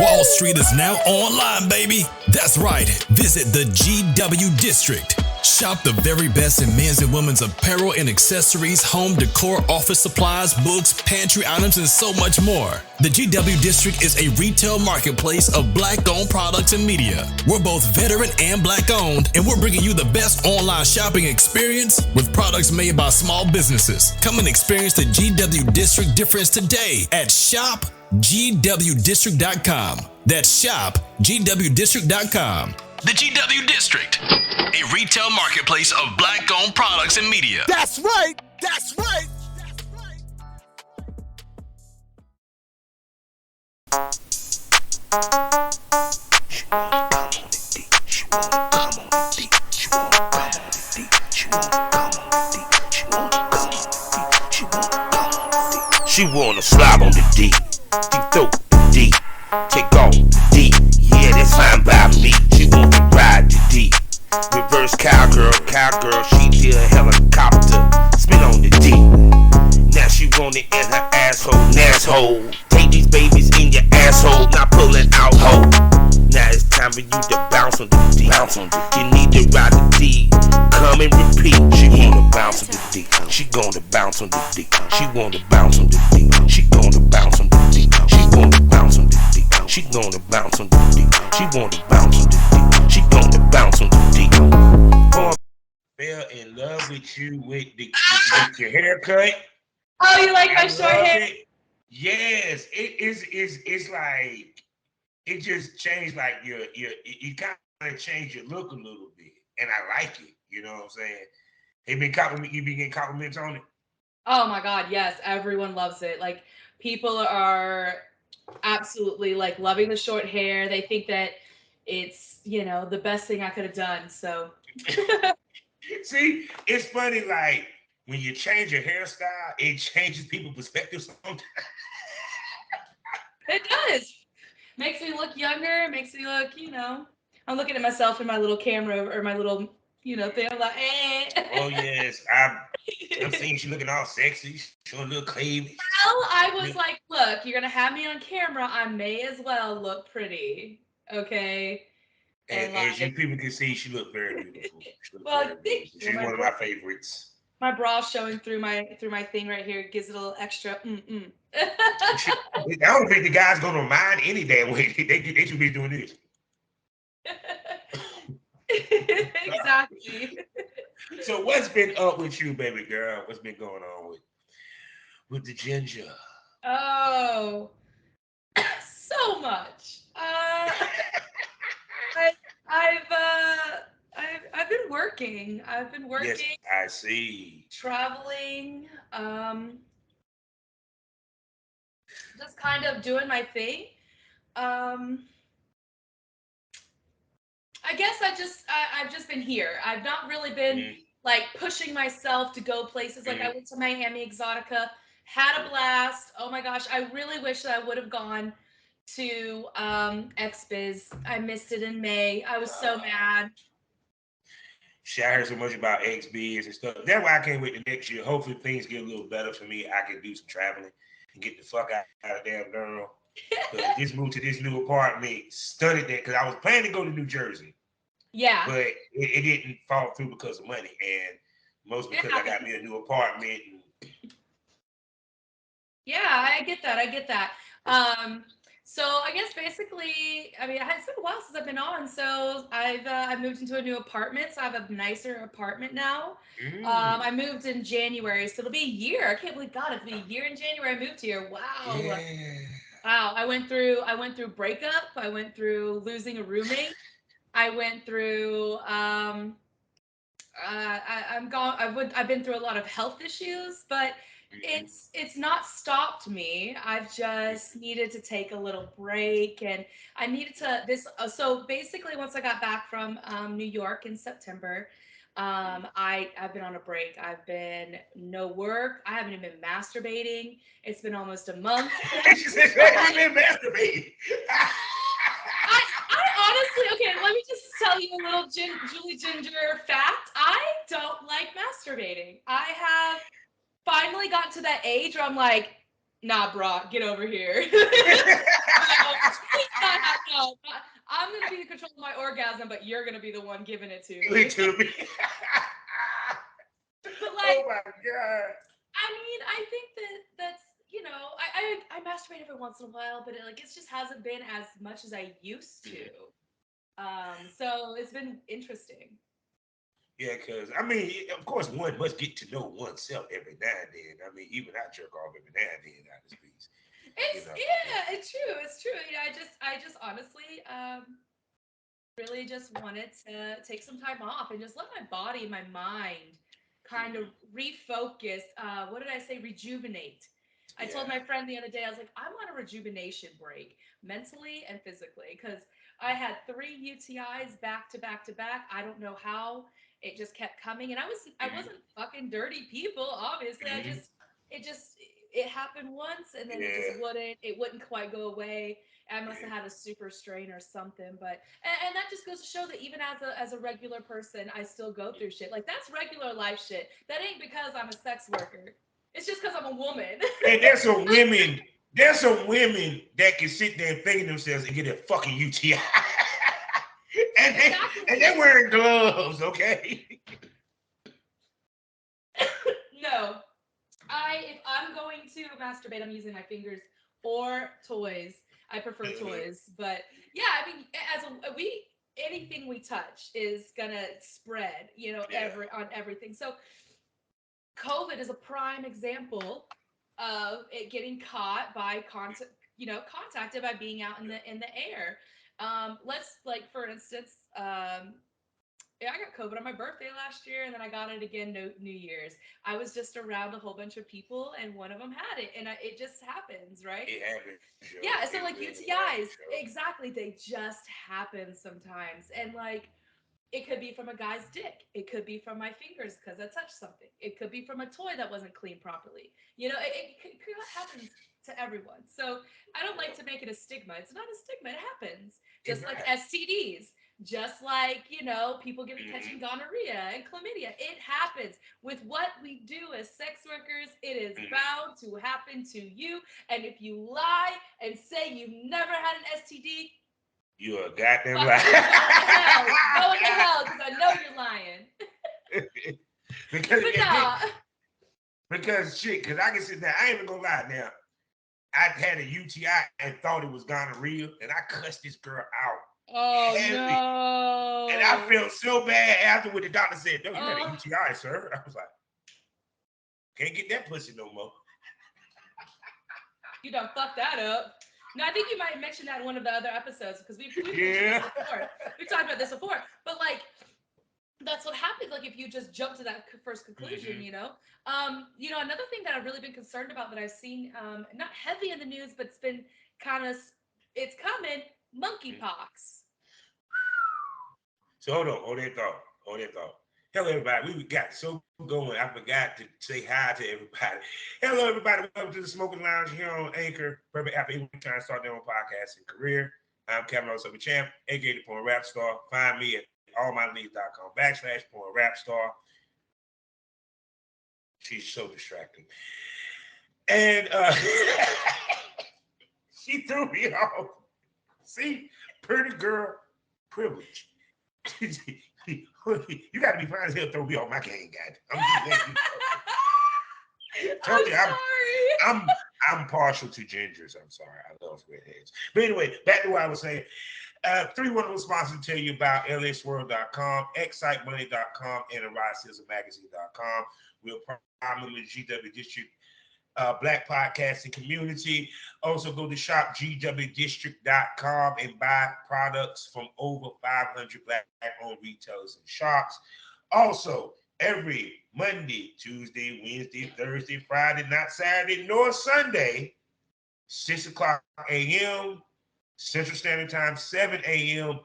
Wall Street is now online, baby. That's right. Visit the GW District. Shop the very best in men's and women's apparel and accessories, home decor, office supplies, books, pantry items, and so much more. The GW District is a retail marketplace of Black-owned products and media. We're both veteran and Black-owned, and we're bringing you the best online shopping experience with products made by small businesses. Come and experience the GW District difference today at shopgwdistrict.com. That's shopgwdistrict.com. The GW District, a retail marketplace of Black-owned products and media. That's right. That's right. She wanna slob on the D. She throw the D. Take off the D. Yeah, that's fine by me. She want to ride the D. Reverse cowgirl, she did a helicopter. Spin on the D. Now she want it in her asshole. Take these babies in your asshole, not pulling out hoe. Now it's time for you to bounce on the D. You need to ride the D. Come and repeat. She wanna bounce on the D. She gonna bounce on the D. She wanna bounce on the D. She gonna bounce on the D. She gonna bounce on the D. She gonna bounce on the D. She wanna bounce on the D. She gonna bounce on the D. Fell in love with you with your haircut. Oh, you like my short hair? Yes, it's like it just changed like you kind of changed your look a little bit, and I like it. You know what I'm saying? You been getting compliments on it? Oh my God, yes, everyone loves it. Like people are absolutely like loving the short hair. They think that it's, the best thing I could have done. So see, it's funny, like when you change your hairstyle, it changes people's perspective sometimes. It does. Makes me look younger. Makes me look, I'm looking at myself in my little camera or my little, thing. I'm like, eh. Oh yes, I've seen you looking all sexy, showing a little cleavage. Well, I was like, look, you're gonna have me on camera. I may as well look pretty, okay? And like, as you people can see, she looked very beautiful. She's one of my favorites. My bra showing through my thing right here gives it a little extra. I don't think the guy's gonna mind any damn way. They should be doing this. Exactly. So what's been up with you, baby girl? What's been going on with the ginger? Oh, so much. I've been working. Yes, I see. Traveling. Just kind of doing my thing. I guess I've just been here. I've not really been like pushing myself to go places. Like I went to Miami Exxxotica, had a blast. Oh my gosh, I really wish that I would have gone to XBiz. I missed it in May. I was so mad. I heard so much about XBiz and stuff. That's why I can't wait to next year. Hopefully things get a little better for me. I can do some traveling and get the fuck out of damn girl. This move to this new apartment studied that because I was planning to go to New Jersey. Yeah. But it didn't fall through because of money, and most because I got me a new apartment. Yeah, I get that. So I guess basically, it's been a while since I've been on. So I've moved into a new apartment. So I have a nicer apartment now. I moved in January, so it'll be a year. I can't believe, God, it'll be a year in January I moved here. Wow. Yeah. Wow. I went through breakup. I went through losing a roommate. I went through I've been through a lot of health issues, but it's not stopped me. I've just needed to take a little break, and I needed to so basically once I got back from New York in September, I've been on a break. I've been no work. I haven't even been masturbating. It's been almost a month. She said she hasn't been masturbating. I honestly, okay, let me just tell you a little Julie Ginger fact. I don't like masturbating. I have finally gotten to that age where I'm like, nah, bro, get over here. Please not you're gonna be the one giving it to Give me. it to me. But Oh like, my God. I mean, I think that's I masturbate every once in a while, but it just hasn't been as much as I used to. So it's been interesting. Yeah, because I mean, of course, one must get to know oneself every now and then. I mean, even I jerk off every now and then out of this piece. You It's know. yeah, it's true. It's true. I just honestly really just wanted to take some time off and just let my body and my mind kind of refocus. What did I say? Rejuvenate. I told Yeah. my friend the other day, I was like, I want a rejuvenation break mentally and physically because I had 3 UTIs back to back to back. I don't know how it just kept coming, and I Mhm. wasn't fucking dirty people. Obviously, Mhm. it just it happened once, and then Yeah. it wouldn't quite go away. I must have Yeah. had a super strain or something, but and that just goes to show that even as a regular person, I still go through shit. Like that's regular life shit. That ain't because I'm a sex worker. It's just because I'm a woman. And there's some women. There's some women that can sit there and finger themselves and get a fucking UTI. And Exactly. they're wearing gloves, okay? No, if I'm going to masturbate, I'm using my fingers or toys. I prefer toys, but yeah, I mean, as a we anything we touch is gonna spread, Yeah. on everything. So COVID is a prime example of it getting caught by contacted by being out in the air. Let's like for instance, yeah, I got COVID on my birthday last year, and then I got it again New Year's. I was just around a whole bunch of people, and one of them had it, and it just happens, right? It happens, yo. Yeah, It so like really UTIs, happens, yo. exactly, they just happen sometimes, and like it could be from a guy's dick. It could be from my fingers because I touched something. It could be from a toy that wasn't cleaned properly. It happens to everyone. So I don't like to make it a stigma. It's not a stigma. It happens. It's Just like right. STDs. Just like, people catching Mhm. gonorrhea and chlamydia. It happens. With what we do as sex workers, it is Mhm. bound to happen to you. And if you lie and say you've never had an STD, You a goddamn fuck lie. you. You're going to hell. You're going to hell because I know you're lying. because But and then, nah. because shit, because I can sit there. I ain't even gonna lie now. I had a UTI and thought it was gonorrhea, and I cussed this girl out Oh heavy. And I no. felt so bad afterward. The doctor said, "No, you had a Oh, UTI, sir." I was like, "Can't get that pussy no more." you done fucked that up. No, I think you might mention that in one of the other episodes because we've mentioned this Yeah. before. We've talked about this before. But like that's what happens like if you just jump to that first conclusion, Hmm. another thing that I've really been concerned about that I've seen not heavy in the news but it's been kind of it's coming monkeypox. So hold that thought. Hold that thought. Hello, everybody. We got so going. I forgot to say hi to everybody. Hello, everybody. Welcome to the Smoking Lounge here on Anchor. Perfect after every trying to start their own podcasting career. I'm Kevin Rosso Champ, aka the Porn Rap Star. Find me at allmyleads.com/Porn Rap Star. She's so distracting. And she threw me off. See, pretty girl privilege. You got to be fine as hell to throw me off my game, guy. I'm just letting you know. Told I'm you sorry. I'm partial to gingers. I'm sorry. I love redheads. But anyway, back to what I was saying. Three wonderful sponsors to tell you about laswirl.com, excitemoney.com, and AriseSizzleMagazine.com. We're proud members of GW District Black Podcasting Community. Also go to shopgwdistrict.com and buy products from over 500 Black-owned retailers and shops. Also, every Monday, Tuesday, Wednesday, Thursday, Friday, not Saturday nor Sunday, 6 o'clock a.m. Central Standard Time, 7 a.m.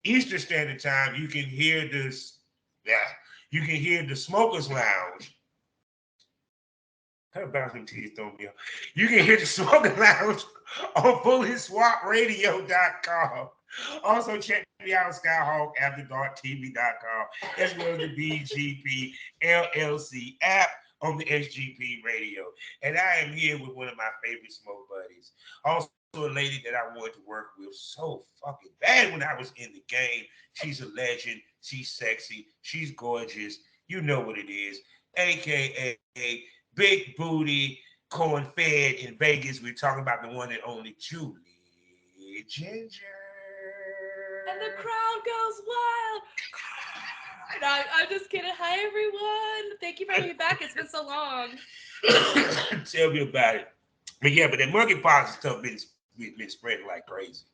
Eastern Standard Time, you can hear this. Yeah, you can hear the Smokers Lounge. How about them teeth throw me off? You can hear the Smoking Lounge on FullySwapRadio.com. Also, check me out on SkyhawkAfterDarkTV.com, as well as the BGP LLC app on the SGP radio. And I am here with one of my favorite smoke buddies. Also, a lady that I wanted to work with so fucking bad when I was in the game. She's a legend. She's sexy. She's gorgeous. You know what it is. AKA Big Booty Corn Fed in Vegas. We're talking about the one and only Julie Ginger. And the crowd goes wild. No, I'm just kidding. Hi, everyone. Thank you for having me back. It's been so long. Tell me about it. But yeah, but that monkeypox stuff been spreading like crazy.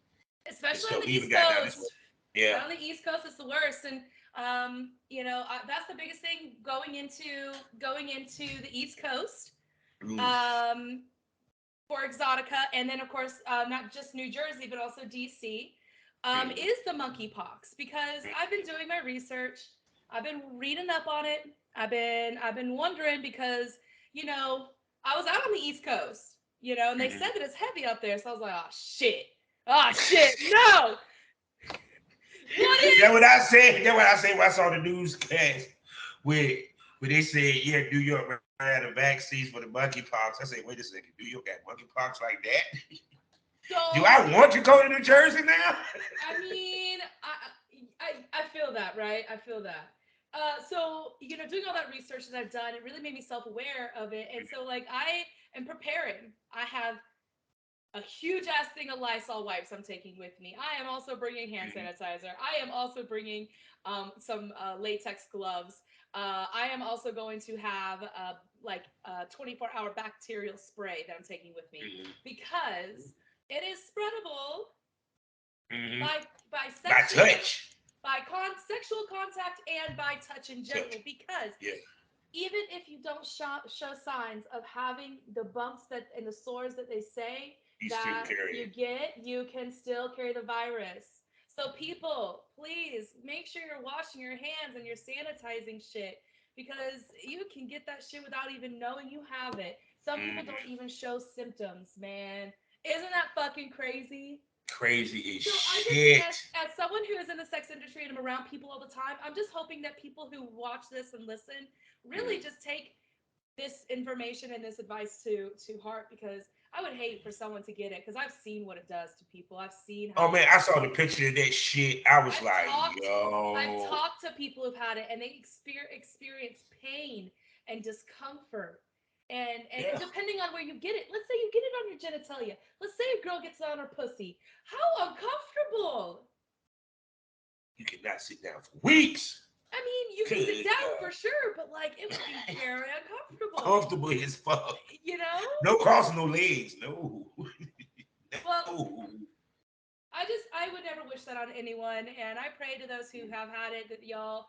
Especially on So the even East got down this way. Coast. Yeah. On the East Coast, it's the worst. And that's the biggest thing going into the East Coast. Um, for Exxxotica, and then of course not just New Jersey but also DC, is the monkeypox, because I've been doing my research, I've been reading up on it, I've been wondering, because I was out on the East Coast, and they said that it's heavy up there, so I was like, oh shit, no. What is? That's what I said. That's what I said when I saw the newscast where they said, yeah, New York ran out of vaccines for the monkeypox. I said, wait a second, New York got monkeypox like that? So, do I want to go to New Jersey now? I mean, I feel that, right? I feel that. So doing all that research that I've done, it really made me self-aware of it, and so like I am preparing. I have a huge ass thing of Lysol wipes I'm taking with me. I am also bringing hand sanitizer. I am also bringing some latex gloves. I am also going to have like a 24-hour bacterial spray that I'm taking with me, because it is spreadable by by By sexual touch. sexual contact and by touch in general. Because even if you don't show signs of having the bumps that and the sores that they say that you get, you can still carry the virus. So people, please make sure you're washing your hands and you're sanitizing shit, because you can get that shit without even knowing you have it. Some people don't even show symptoms, man. Isn't that fucking crazy? Crazy as So I shit. just, as someone who is in the sex industry and I'm around people all the time, I'm just hoping that people who watch this and listen really just take this information and this advice to heart, because I would hate for someone to get it, because I've seen what it does to people. I've seen how. Oh man, I saw the picture of that shit. I was I've yo. talked to people who've had it, and they experience pain and discomfort. And depending on where you get it, let's say you get it on your genitalia. Let's say a girl gets it on her pussy. How uncomfortable! You cannot sit down for weeks. I mean, you can sit down for sure, but like it would be very uncomfortable. Comfortable as fuck. No crossing no legs. No. Well, I would never wish that on anyone, and I pray to those who have had it that y'all,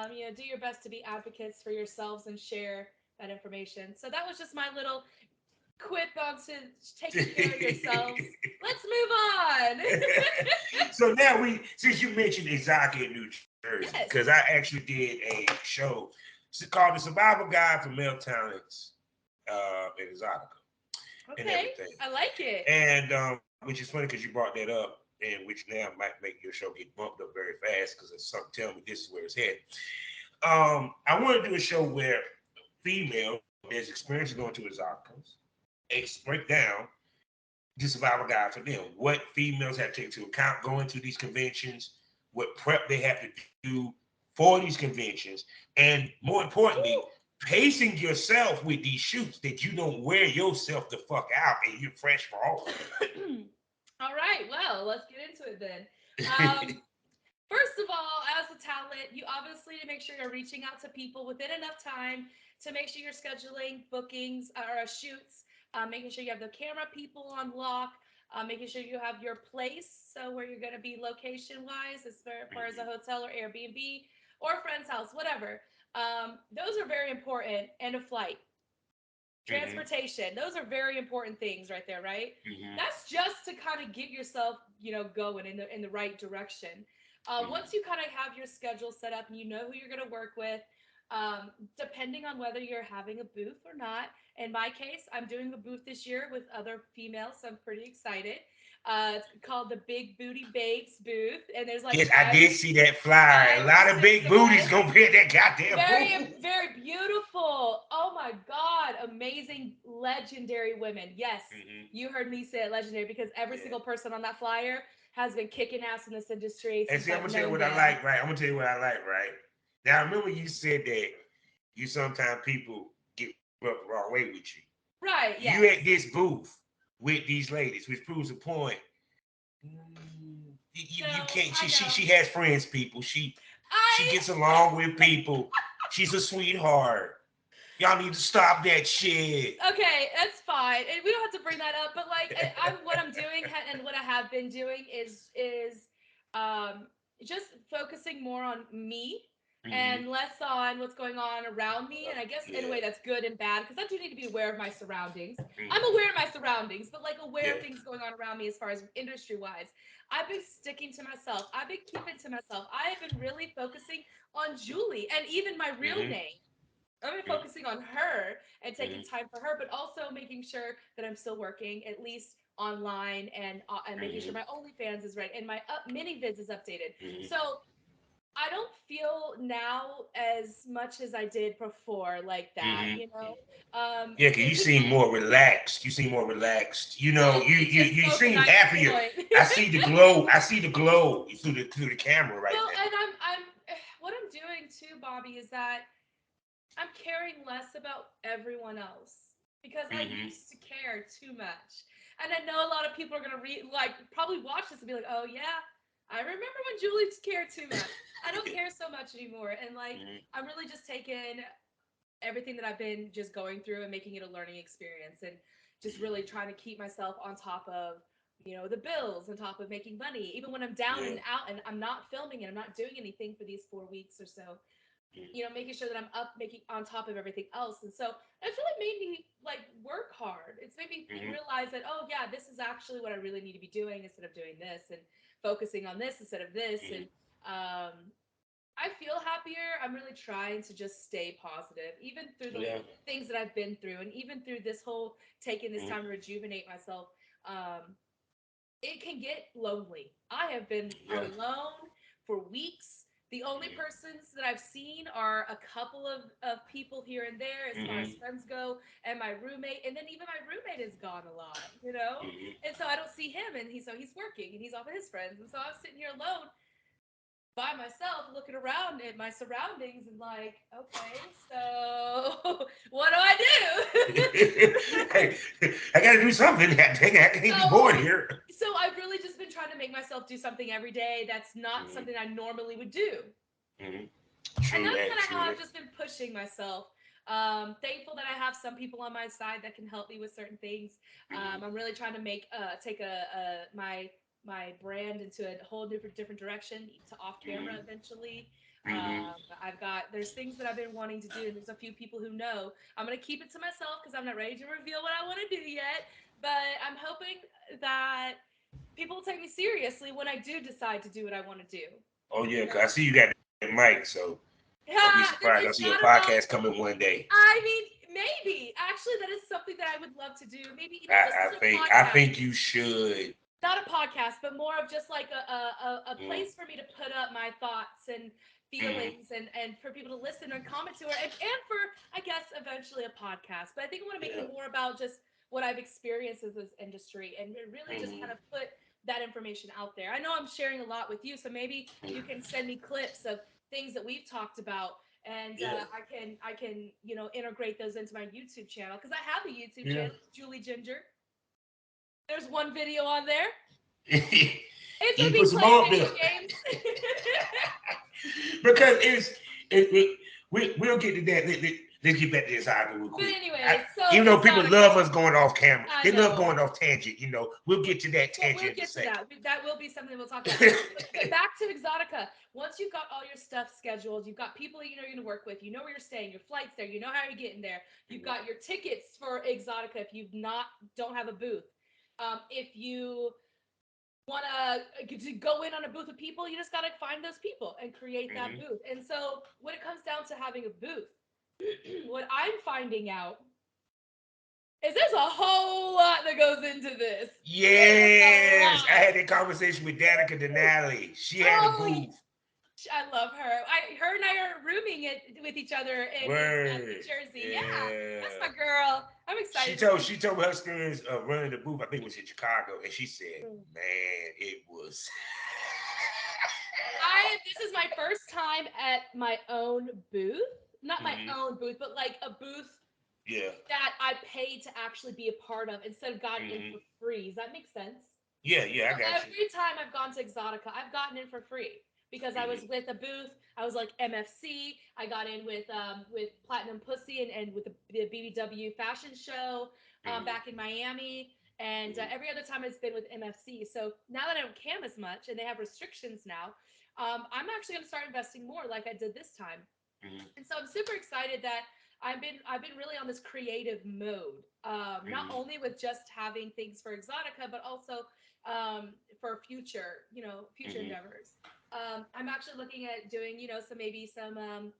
do your best to be advocates for yourselves and share that information. So that was just my little quip on to taking care of yourselves. Let's move on. So now since you mentioned Exxxotica in New Jersey, because I actually did a show called The Survival Guide for Male Talents in Exxxotica. Okay, and everything. I like it. And which is funny because you brought that up, and which now might make your show get bumped up very fast because it's something telling me this is where it's headed. I want to do a show where female that's experienced going to Exxxoticas break down the survival guide for them. What females have to take into account going to these conventions, what prep they have to do for these conventions, and more importantly, pacing yourself with these shoots that you don't wear yourself the fuck out and you're fresh for all. All right, well, let's get into it then. First of all, as a talent, you obviously to make sure you're reaching out to people within enough time to make sure you're scheduling bookings or shoots, making sure you have the camera people on lock, making sure you have your place, so where you're going to be location-wise, as far as a hotel or Airbnb or a friend's house, whatever. Those are very important, and a flight. Transportation, those are very important things right there, right? That's just to kind of get yourself, going in the right direction. Once you kind of have your schedule set up and you know who you're going to work with, depending on whether you're having a booth or not. In my case, I'm doing a booth this year with other females, so I'm pretty excited. It's called the Big Booty Babes booth, and there's like Yes, I did see that flyer. A five or lot of six big of booties us. gonna be at that goddamn Very, booth. very beautiful. Oh my God, amazing, legendary women. Yes, you heard me say it, legendary, because every Yeah. single person on that flyer has been kicking ass in this industry And since see, I'm I've gonna tell you known what I them. like, right? I'm gonna tell you what I like, right? Now, remember you said that you sometimes people get rubbed the wrong way with you. Right, You yes. at this booth with these ladies, which proves a point. You No, can't. I know. She has friends, people. She I gets along with people. She's a sweetheart. Y'all need to stop that shit. Okay, that's fine, and we don't have to bring that up. But like, I'm what I'm doing and what I have been doing is um, just focusing more on me and less on what's going on around me. And I guess in a way that's good and bad, because I do need to be aware of my surroundings. I'm aware of my surroundings, but like aware of things going on around me as far as industry wise. I've been sticking to myself. I've been keeping to myself. I have been really focusing on Julie and even my real name. I've been focusing on her and taking time for her, but also making sure that I'm still working at least online and making sure my OnlyFans is right and my mini vids is updated. So I don't feel now as much as I did before like that, you know. Yeah, cause you seem People, more relaxed. You seem more relaxed. You know, well, you just you spoke a seem nice happier. point. I see the glow. I see the glow through the camera right Well, now. and I'm what I'm doing too, Bobby, is that I'm caring less about everyone else because I used to care too much. And I know a lot of people are gonna probably watch this and be like, "Oh yeah, I remember when Julie cared too much." I don't care so much anymore, and like I'm really just taking everything that I've been just going through and making it a learning experience, and just really trying to keep myself on top of the bills, on top of making money, even when I'm down Yeah. and out and I'm not filming and I'm not doing anything for these 4 weeks or so, making sure that I'm up, making on top of everything else. And so it's really made me like work hard. It's made me realize that, oh yeah, this is actually what I really need to be doing instead of doing this, and focusing on this instead of this. And I feel happier. I'm really trying to just stay positive, even through the things that I've been through, and even through this whole taking this time to rejuvenate myself. Um, it can get lonely. I have been alone for weeks. The only persons that I've seen are a couple of people here and there as far as friends go, and my roommate, and then even my roommate is gone a lot. And so I don't see him, and he's working and he's off with his friends, and so I was sitting here alone by myself looking around at my surroundings and like, okay, so what do I do? Hey, I gotta do something. I can't be bored here. So I've really just been trying to make myself do something every day that's not something I normally would do. And True that's that. kind of True how that. I've just been pushing myself. Thankful that I have some people on my side that can help me with certain things. I'm really trying to take my brand into a whole different direction to off camera eventually. There's things that I've been wanting to do, and there's a few people who know. I'm gonna keep it to myself because I'm not ready to reveal what I want to do yet. But I'm hoping that people will take me seriously when I do decide to do what I want to do. Oh yeah, cause I see you got that mic, so don't be Yeah, surprised. I it's see a not about. podcast coming one day. I mean, maybe actually that is something that I would love to do. Maybe even just as a I podcast, think you should. not a podcast, but more of just like a place for me to put up my thoughts and feelings, and for people to listen and comment to, and for I guess eventually a podcast. But I think I want to make it more about just what I've experienced in this industry, and really just kind of put that information out there. I know I'm sharing a lot with you, so maybe you can send me clips of things that we've talked about, and I can integrate those into my YouTube channel, because I have a YouTube channel, Julie Ginger. There's one video on there. It's You of me put some playing more video bills. games. Because we'll get to that. Let's get back to this article real But quick. anyway, so Even though people love Exxxotica, us going off camera, I they love know. going off tangent. We'll get to that We'll tangent in a get to second. that. That will be something we'll talk about. But back to Exxxotica. Once you've got all your stuff scheduled, you've got people you're going to work with, you know where you're staying, your flights there, you know how you're getting there. You've got your tickets for Exxxotica if you don't have a booth. If you want to go in on a booth of people, you just got to find those people and create that booth. And so when it comes down to having a booth, what I'm finding out is there's a whole lot that goes into this. It is a Yes, I lot. had that conversation with Danica Denali. She had a Oh, booth. I love her. Her and I are rooming it with each other in New Word. Jersey. Yeah, that's Yeah. my girl. I'm She excited to told see. she told me her experience of running the booth. I think it was in Chicago, and she said, Mm. "Man, it was." I This is my first time at my own booth. Not my Hmm. own booth, but like a booth Yeah. that I paid to actually be a part of instead of gotten in Hmm. for free. Does that make sense? Yeah. Yeah. So I got you. every time I've gone to Exxxotica, I've gotten in for free because I was Hmm. with a booth. I was like MFC. I got in with Platinum Pussy and with the BBW fashion show Hmm. back in Miami. And Hmm. every other time it's been with MFC. So now that I don't cam as much and they have restrictions now, I'm actually going to start investing more like I did this time. Hmm. And so I'm super excited that I've been really on this creative mode. Not Hmm. only with just having things for Exotica, but also for future, future Hmm. endeavors. I'm actually looking at doing, some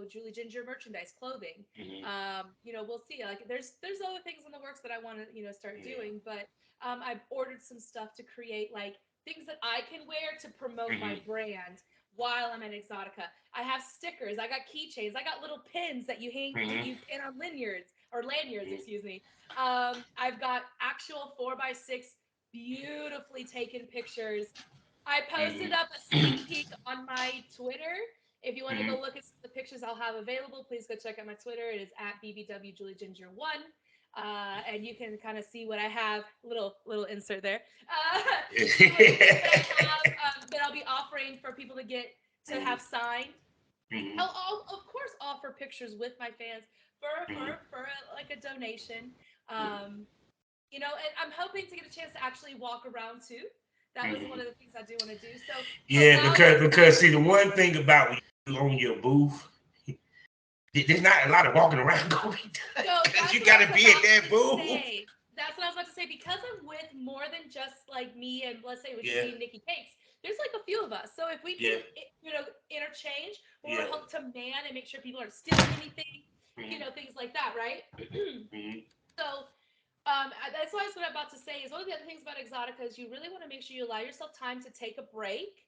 Julie Ginger merchandise, clothing. Hmm. We'll see. Like, there's other things in the works that I want to, start Yeah. doing. But I've ordered some stuff to create like things that I can wear to promote my Hmm. brand while I'm at Exotica. I have stickers. I got keychains. I got little pins that Hmm. you pin on lanyards, Hmm. excuse me. I've got actual 4x6 beautifully taken pictures. I posted up a sneak peek on my Twitter. If you want to go Hmm. look at the pictures I'll have available, please go check out my Twitter. It is at bbwjulieginger1. And you can kind of see what I have. Little insert there. See what it is that I have that I'll be offering for people to get to have signed. Hmm. I'll of course offer pictures with my fans like a donation. Um, and I'm hoping to get a chance to actually walk around too. That was one Hmm. of the things I do want to do. So Yeah, allow those because see the one thing about when you own your booth, there's not a lot of walking around going So because that's you what I got was to be at about that to booth. say. That's what I was about to say. Because I'm with more than just like me and let's say with Yeah, me and Nikki Cakes, there's like a few of us. So if we yeah, can, interchange or yeah. help to man and make sure people aren't stealing anything, Mm-hmm. things like that, right? Mm-hmm. So that's why what I'm about to say is one of the other things about Exotica is you really want to make sure you allow yourself time to take a break,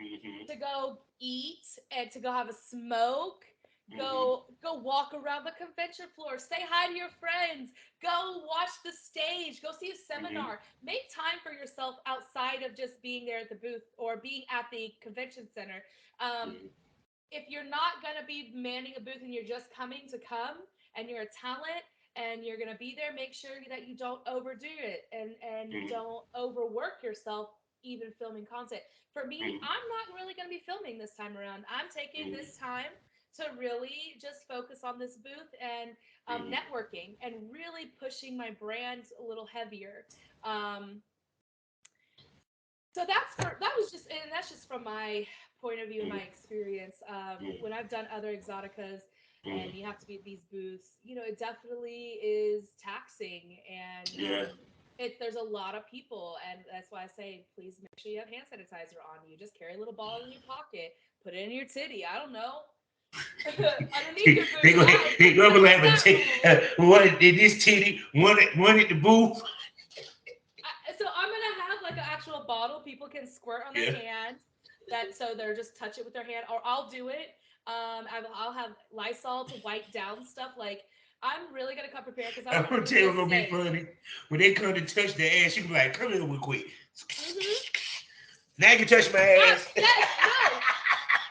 Mm-hmm. to go eat and to go have a smoke, Mm-hmm. go walk around the convention floor, say hi to your friends, go watch the stage, go see a Mm-hmm. seminar. Make time for yourself outside of just being there at the booth or being at the convention center. um, Mm-hmm. if you're not going to be manning a booth and you're just coming to come and you're a talent and you're going to be there, make sure that you don't overdo it and don't overwork yourself even filming content. For me, Mm-hmm. I'm not really going to be filming this time around. I'm taking Mm-hmm. this time to really just focus on this booth and Mm-hmm. networking and really pushing my brand a little heavier. Um, so that was just and that's just from my point of view and my experience. When I've done other exoticas and you have to be at these booths, it definitely is taxing and Yeah. there's a lot of people, and that's why I say please make sure you have hand sanitizer on you. Just carry a little bottle in your pocket, put it in your titty, I don't know. Underneath your they booty, go I they don't go know how have that rolls. one in this titty, one at the booth. So I'm gonna have like an actual bottle people can squirt on their Yeah. hand. That so they're just touch it with their hand, or I'll do it. I'll have Lysol to wipe down stuff. Like I'm really gonna come prepared because I I'm want gonna people to tell you feel what's gonna be safe. funny. When they come to touch their ass, you be like, come here real quick. Mm-hmm. Now you can touch my ass. Yes, no.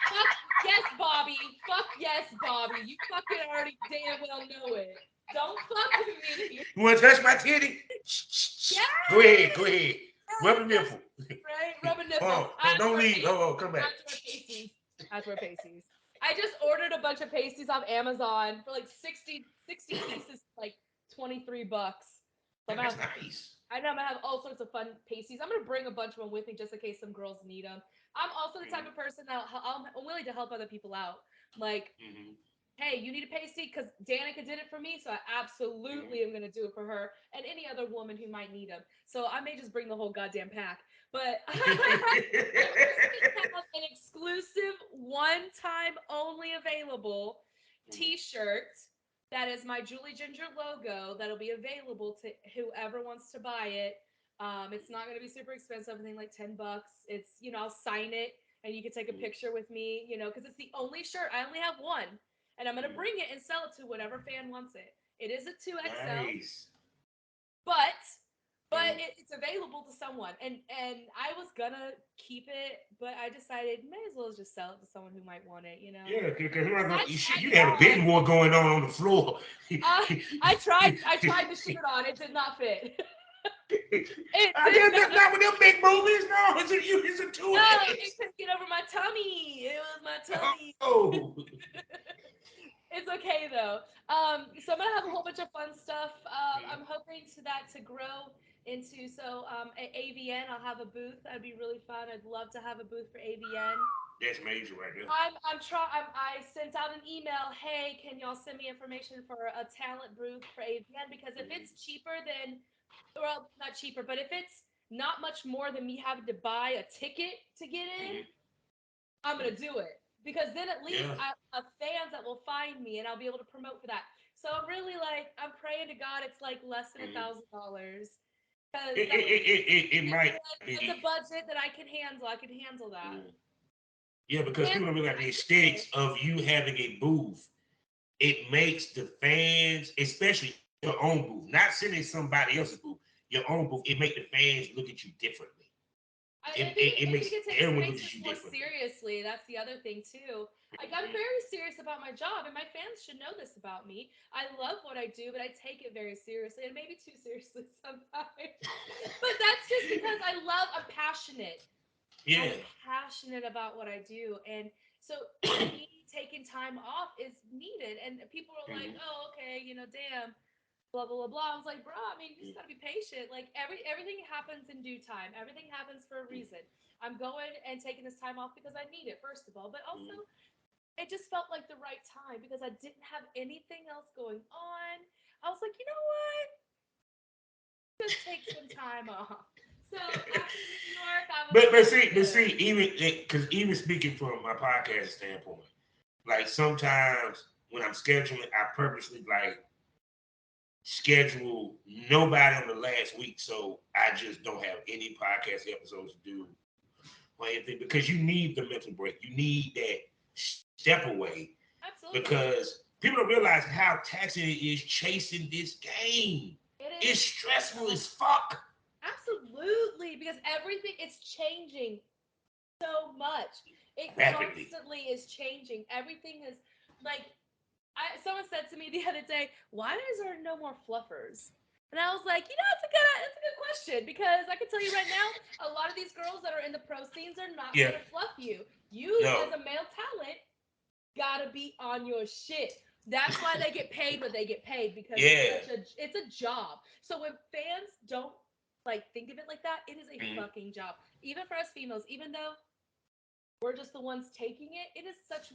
Fuck yes, Bobby. Fuck yes, Bobby. You fucking already damn well know it. Don't fuck with me. You wanna touch my titty? Yes, Go ahead, go ahead. Rub a that's nipple. right. Rub a nipple. Oh, I have to don't wear leave. Oh, come I back. have to wear pasties. I have to wear pasties. I just ordered a bunch of pasties off Amazon for like 60 pieces, like $23. So I'm Yeah, gonna that's have, nice. I know I'm gonna have all sorts of fun pasties. I'm gonna bring a bunch of them with me just in case some girls need them. I'm also the type of person that I'm willing to help other people out. Like, Mm-hmm. hey, you need a pasty because Danica did it for me, so I Mm-hmm. absolutely am going to do it for her and any other woman who might need them. So I may just bring the whole goddamn pack. But I recently have an exclusive, one time only available t shirt That is my Julie Ginger logo that'll be available to whoever wants to buy it. It's not going to be super expensive, I think like $10. It's, I'll sign it and you can take a picture with me, because it's the only shirt. I only have one and I'm going to bring it and sell it to whatever fan wants it. It is a 2XL, Nice. but it's available to someone, and I was gonna keep it, but I decided may as well just sell it to someone who might want it. Yeah, because I you had a tried. bidding war going on the floor. I tried to ship it on. It did not fit. It I did guess not. that's not what them big movies. No, it's a two No, X. it couldn't get over my tummy. It was my tummy. Oh, It's okay though. So I'm gonna have a whole bunch of fun stuff. I'm hoping to grow into at AVN. I'll have a booth. That'd be really fun. I'd love to have a booth for AVN. that's major right there. I sent out an email. Hey, can y'all send me information for a talent booth for AVN? Because if it's cheaper than, well, not cheaper, but if it's not much more than me having to buy a ticket to get in, I'm gonna do it. Because then at least Yeah. I have fans that will find me and I'll be able to promote for that. So I'm really like, I'm praying to God it's like less than $1,000. Because It might that's be. a budget that I can handle. I can handle that. Yeah, because people don't realize the aesthetics of you having a booth. It makes the fans, especially your own booth, not sending somebody else's booth, your own booth. It makes the fans look at you differently. It If you makes can everyone look takes at this you more differently. seriously, that's the other thing too. Like I'm very serious about my job, and my fans should know this about me. I love what I do, but I take it very seriously, and maybe too seriously sometimes. But that's just because I'm passionate. Yeah. I'm passionate about what I do, and so me taking time off is needed. And people are like, "Oh, okay, damn." Blah blah blah blah. I was like, bro, I mean, you just gotta be patient. Like everything happens in due time. Everything happens for a reason. I'm going and taking this time off because I need it, first of all, but also it just felt like the right time because I didn't have anything else going on. I was like, you know what? Just take some time off. So after New York, I was But like, see, even because even speaking from my podcast standpoint, like sometimes when I'm scheduling, I purposely like schedule nobody on the last week, so I just don't have any podcast episodes to do or anything because you need the mental break. You need that step away absolutely, because people don't realize how taxing it is chasing this game. it It's is stressful as fuck. absolutely because everything is changing so much. It Rapidly. constantly is changing. Everything is like someone said to me the other day, "Why is there no more fluffers?" And I was like, it's a good question because I can tell you right now, a lot of these girls that are in the pro scenes are not Yeah. gonna fluff you. You No. as a male talent gotta be on your shit. That's why they get paid what they get paid because Yeah. it's a job. So when fans don't like think of it like that, it is a fucking job. Even for us females, even though we're just the ones taking it, it is such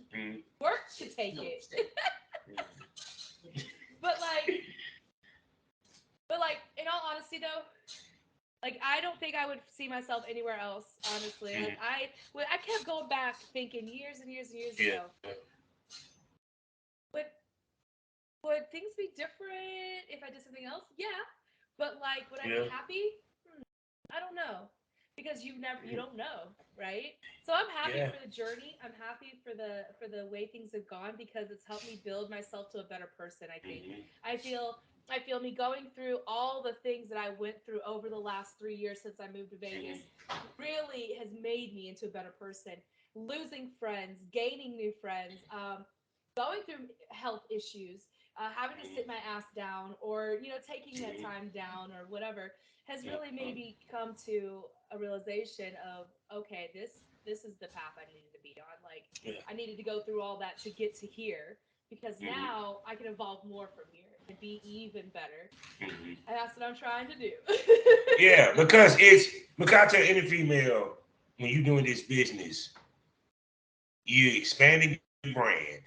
work to take it. but like but like in all honesty though, like I don't think I would see myself anywhere else, honestly. Like I kept going back thinking years and years and years Yeah. ago. Would would things be different if I did something else? Yeah. But like would I be Yeah. happy? I don't know. Because you don't know, right? So I'm happy Yeah. for the journey. I'm happy for the way things have gone because it's helped me build myself to a better person, I think. I feel I feel me going through all the things that I went through over the last 3 years since I moved to Vegas really has made me into a better person. Losing friends, gaining new friends, going through health issues, having to sit my ass down, or taking that time down, or whatever, has really made me come to a realization of okay, this is the path I needed to be on. Like I needed to go through all that to get to here because now I can evolve more from here and be even better. And that's what I'm trying to do. Yeah, because I tell any female when you're doing this business, you expanding your brand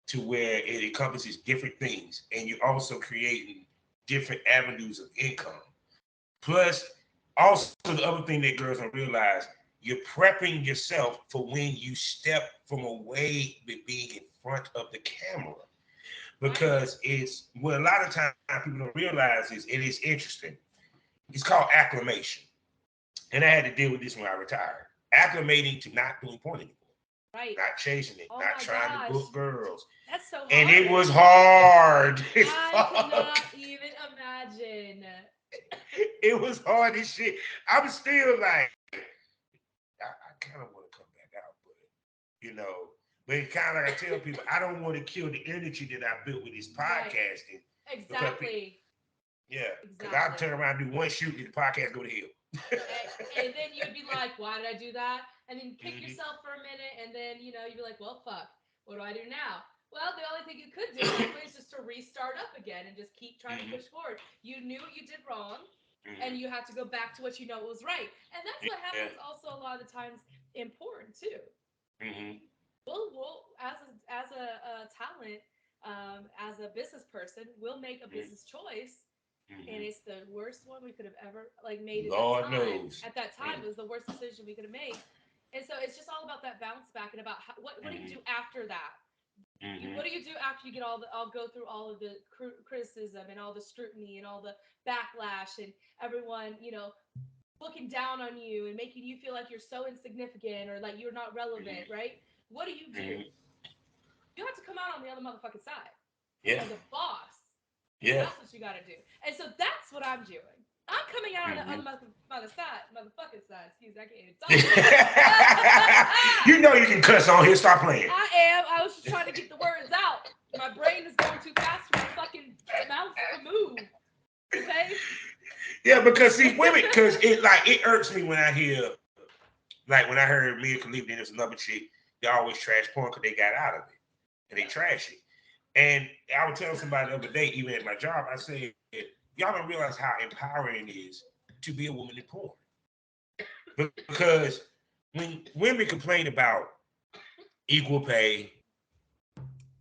to where it encompasses different things, and you're also creating different avenues of income. Plus, also the other thing that girls don't realize, you're prepping yourself for when you step from away with being in front of the camera. Right. because it's what a lot of times people don't realize is it is interesting. It's called acclimation. And I had to deal with this when I retired. Acclimating to not doing porn anymore, Right. not chasing it, Oh not my trying to gosh. book girls. That's so And it hard. was hard. as I fuck. cannot even imagine. It was hard as shit. I'm still like, I kind of want to come back out, but you know, but it's kind of like I tell people, I don't want to kill the energy that I built with this Right. podcasting. Because Exactly. yeah, because I'll Exactly. turn around and do one shoot and the podcast go to hell. And then you'd be like, why did I do that? And then kick Mhm. yourself for a minute, and then you'd be like, well, fuck, what do I do now? Well, the only thing you could do likely is just to restart up again and just keep trying to Mhm. push forward. You knew what you did wrong, and Mhm. you have to go back to what you know was right. And that's what Yeah. happens also a lot of the times in porn too. Mhm. We'll as a talent, as a business person, we'll make a Mhm. business choice, and Mhm. it's the worst one we could have ever like made at that Lord time. knows. At that time, Mm. it was the worst decision we could have made. And so it's just all about that bounce back and about what do you Mhm. do after that? Mhm. What do you do after you get I'll go through all of the criticism and all the scrutiny and all the backlash and everyone looking down on you and making you feel like you're so insignificant or like you're not Mhm. relevant, right? What do? Mhm. You have to come out on the other motherfucking side Yeah. as a boss. Yeah. That's what you got to do. And so that's what I'm doing. I'm coming out on the Mhm. other side, motherfucking side. Excuse me, I can't even talk. You know you can cuss on here. Stop playing. I am. I was just trying to get the words out. My brain is going too fast for my fucking mouth to move. Okay? Yeah, because see, women, because it irks me when I hear, like when I heard Mia Khalifa and there's another chick, they always trash porn because they got out of it and they trash it. And I was telling somebody the other day, even at my job, I said, y'all don't realize how empowering it is to be a woman in porn. Because when women complain about equal pay,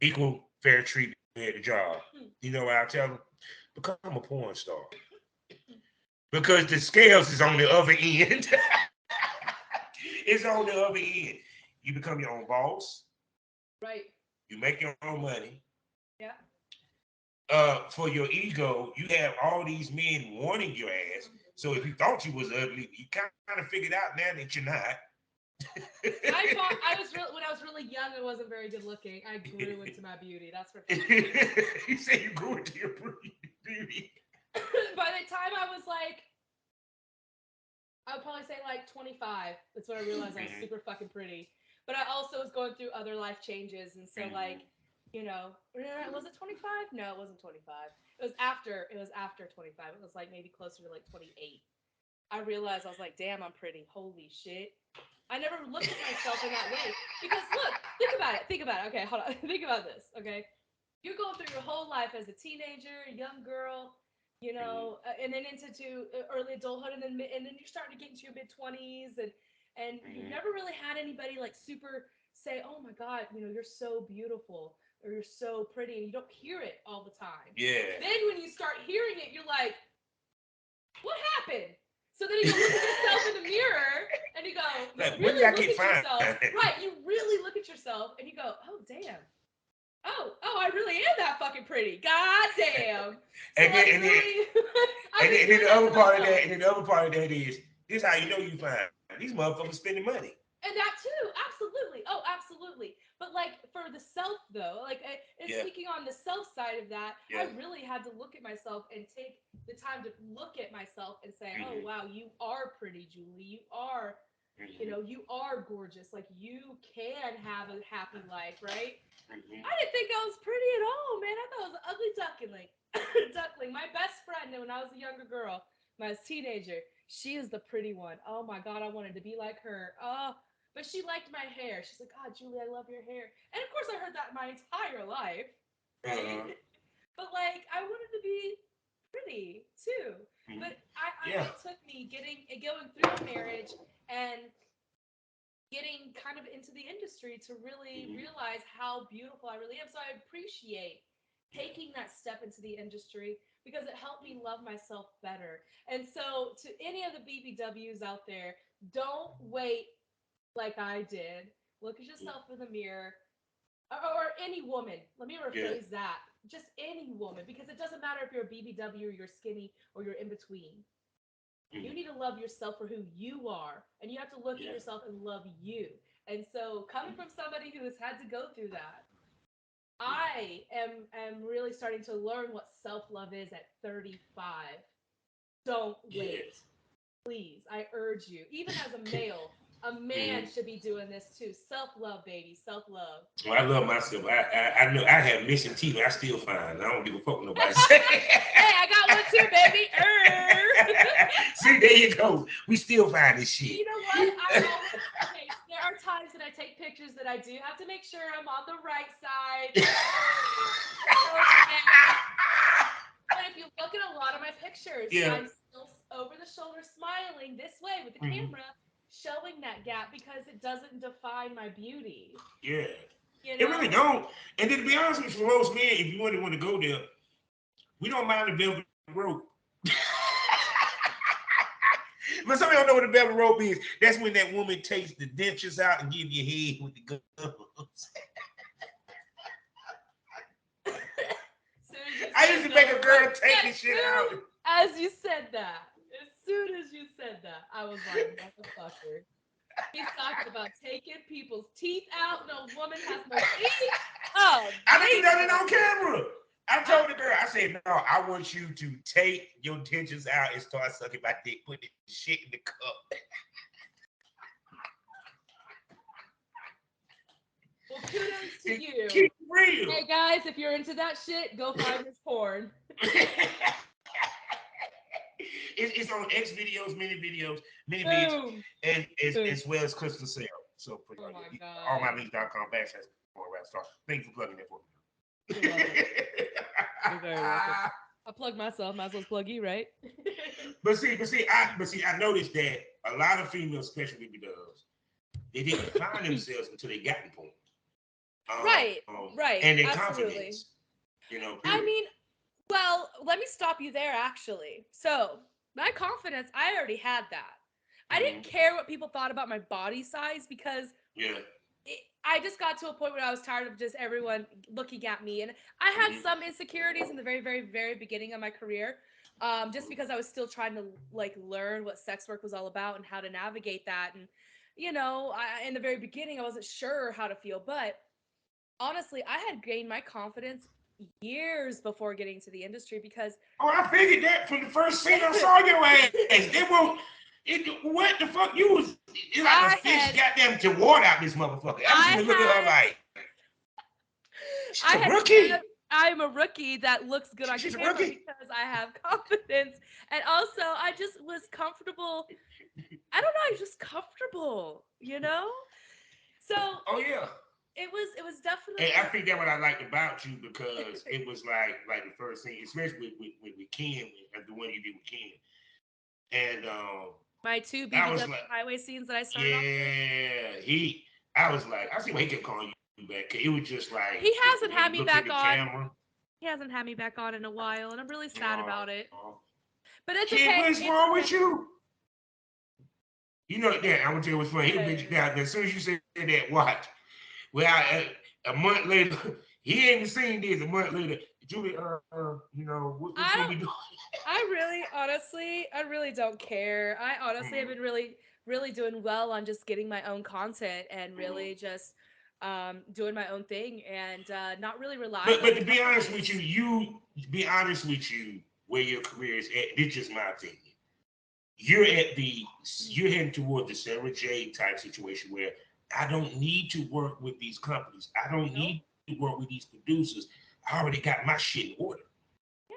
equal fair treatment at the job, you know what I tell them? Become a porn star. Because the scales is on the other end. It's on the other end. You become your own boss. Right. You make your own money. Yeah. For your ego, you have all these men wanting your ass. So if you thought you was ugly, you kind of figured out now that you're not. I thought I was real when I was really young. I wasn't very good looking. I grew into my beauty. That's for sure. You say you grew into your beauty. By the time I was like, I would probably say like 25. That's when I realized I was Mhm. super fucking pretty. But I also was going through other life changes, and so Mhm. was it 25? No, it wasn't 25. It was after. It was after 25. It was like maybe closer to like 28. I realized I was like, damn, I'm pretty. Holy shit. I never looked at myself in that way. Because look, think about it. Think about it. Okay, hold on. Think about this. Okay. You're going through your whole life as a teenager, young girl, and then into early adulthood, and then you're starting to get into your mid 20s, and you've Mhm. never really had anybody like super say, "Oh my God, you're so beautiful," or "You're so pretty," and you don't hear it all the time. Yeah. Then when you start hearing it, you're like, "What happened?" So then you go look at yourself in the mirror, and you Like, when did really I look get at fine? yourself, right? You really look at yourself, and you go, "Oh damn." Oh, I really am that fucking pretty. God damn. So and then like and then really, I've and been then, and then doing the that other to part of myself. that, and then the other part of that is this: how you know you fine. These motherfuckers spending money. And that too, absolutely. Oh, absolutely. But like for the self though, and Yeah. speaking on the self side of that, Yeah. I really had to look at myself and take the time to look at myself and say, "Oh Mhm. wow, you are pretty, Julie. You are, Mhm. you are gorgeous. Like you can have a happy life, right?" Mhm. I didn't think I was pretty at all, man. I thought I was an ugly duckling. Duckling. My best friend when I was a younger girl, when I was a teenager, she is the pretty one. Oh my god, I wanted to be like her. Oh, but she liked my hair. She's like, "God, Julie, I love your hair." And of course, I heard that my entire life, right? Uh-huh. But like, I wanted to be pretty too. Mhm. But I Yeah. it took me going through a marriage and getting kind of into the industry to really Mhm. realize how beautiful I really am. So I appreciate Yeah. taking that step into the industry because it helped me love myself better. And so to any of the BBWs out there, don't wait like I did. Look at Mhm. yourself in the mirror, or any woman. Let me Yeah. rephrase that. just any woman, because it doesn't matter if you're a BBW or you're skinny or you're in between. You need to love yourself for who you are, and you have to look at Yeah. yourself and love you. And so, coming from somebody who has had to go through that, I am really starting to learn what self love is at 35. Don't wait. Yes. Please, I urge you. Even as a male, a man Mhm. should be doing this too. Self love, baby. Self love. Well, I love myself. I know I have missing teeth. I still fine. I don't give a fuck what nobody say. Hey, I got one too, baby. See, there you go. We still find this shit. You know what? I always, okay, there are times that I take pictures that I do have to make sure I'm on the right side. But if you look at a lot of my pictures, Yeah. I'm still over the shoulder smiling this way with the Mhm. camera, showing that gap because it doesn't define my beauty. Yeah. You It really know? don't. And then to be honest with you, for most men, if you really want to go there, we don't mind the velvet rope. But some of y'all know what the velvet rope is. That's when that woman takes the dentures out and give you head with the gums. I used to make a girl take this shit out. As you said that, as soon as you said that, I was like, motherfucker. He's talking about taking people's teeth out. No woman has no teeth. Oh, I done done it Jesus. on camera. I told the girl, I said, no, I want you to take your dentures out and start sucking my dick, put the shit in the cup. Well, kudos to you. Keep it real. Hey guys, if you're into that shit, go find this porn. It's on X videos, mini vids, Boom. and Boom. as well as Crystal Sale. So for Oh my all god. my links.com/. Thank you for plugging that for me. You're welcome. You're very welcome. I plug myself, might as well plug you, right? I noticed that a lot of females, especially BBWs, they didn't find themselves until they got the porn. Right, right, And their absolutely. confidence, I period. mean, well, let me stop you there actually. So, my confidence, I already had that. I didn't Mm-hmm. care what people thought about my body size because Yeah. I just got to a point where I was tired of just everyone looking at me. And I had Mm-hmm. some insecurities in the very, very, very beginning of my career, just because I was still trying to like learn what sex work was all about and how to navigate that. And, in the very beginning, I wasn't sure how to feel. But honestly, I had gained my confidence years before getting to the industry because Oh, I figured that from the first scene I saw your ass. They won't. What the fuck? You was it's like a I fish had goddamn to water out this motherfucker. I was I even looking at her had like, she's I a had rookie. I'm a rookie that looks good on She's a camera rookie. because I have confidence. And also I just was comfortable. I don't know, I was just comfortable, you know? So Oh yeah. it was And I definitely think that's what I liked about you because it was like the first thing, especially with Ken, the one you did with Ken. And my two I was BBW like, highway scenes that I started off with. yeah, I was like, I see why he kept calling you back. It was He just the hasn't way had you me looked at back the on. camera. He hasn't had me back on in a while, and I'm really sad about it. Oh, But it's kid, okay. what's It's wrong with okay. you? You know that I'm gonna tell you what's funny. He'll bitch you Okay. down. As soon as you say that, watch. Well, a month later, he ain't seen this. A month later, Julie, what I you gonna be don't doing? I really, honestly, I really don't care. I honestly have Mm-hmm. been really, really doing well on just getting my own content and Mm-hmm. really just doing my own thing and not really relying But on to be honest with you, companies. where your career is at. This is just my opinion. You're heading toward the Sarah J type situation where I don't need to work with these companies. I don't Nope. need to work with these producers. I already got my shit in order.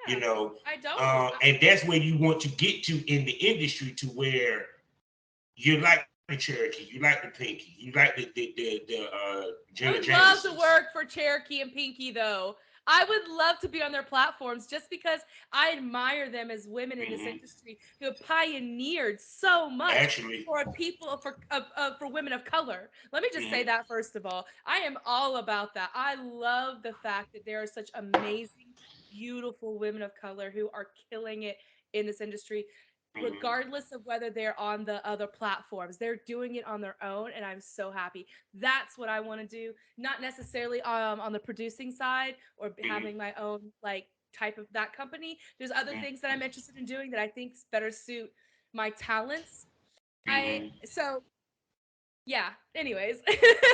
You Yeah, know, I don't. and that's where you want to get to in the industry to where you like the Cherokee, you like the Pinky, you like the I Jenna would love to Jamesons. work for Cherokee and Pinky though. I would love to be on their platforms just because I admire them as women in this Hmm. industry who have pioneered so much Actually, for people for women of color. Let me just say hmm that first of all. I am all about that. I love the fact that there are such amazing, beautiful women of color who are killing it in this industry. regardless of whether they're on the other platforms. They're doing it on their own, and I'm so happy. That's what I want to do. Not necessarily on the producing side or having my own like type of that company. There's other things that I'm interested in doing that I think better suit my talents. I so yeah. Anyways,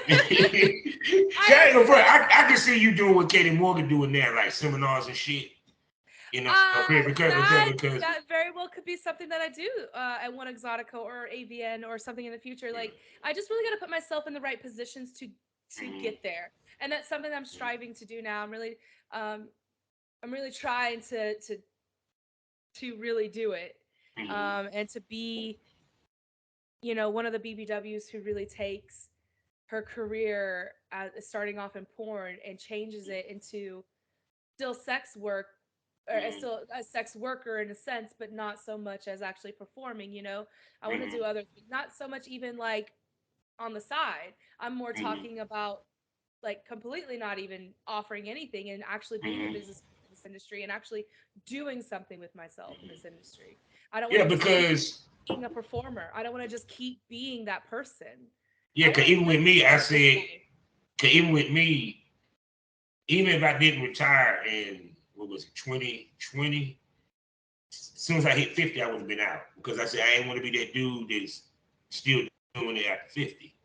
Yeah, ain't no front. I can see you doing what Katie Morgan doing now, like seminars and shit. You know, because that very well could be something that I do at One Exotica or AVN or something in the future. Like I just really got to put myself in the right positions to get there, and that's something I'm striving to do now. I'm really trying to really do it, and to be, one of the BBWs who really takes her career starting off in porn and changes it into still sex work, or still a sex worker in a sense, but not so much as actually performing. I want to do other things, not so much even like on the side. I'm more talking about like completely not even offering anything and actually being a business in this industry and actually doing something with myself in this industry. I don't want yeah, to just keep because being a performer. I don't want to just keep being that person. yeah, I because want to even with live me, I a purpose said, life. because even with me, even if I didn't retire in what was it, 2020, as soon as I hit 50, I would have been out because I said I didn't want to be that dude that's still doing it after 50.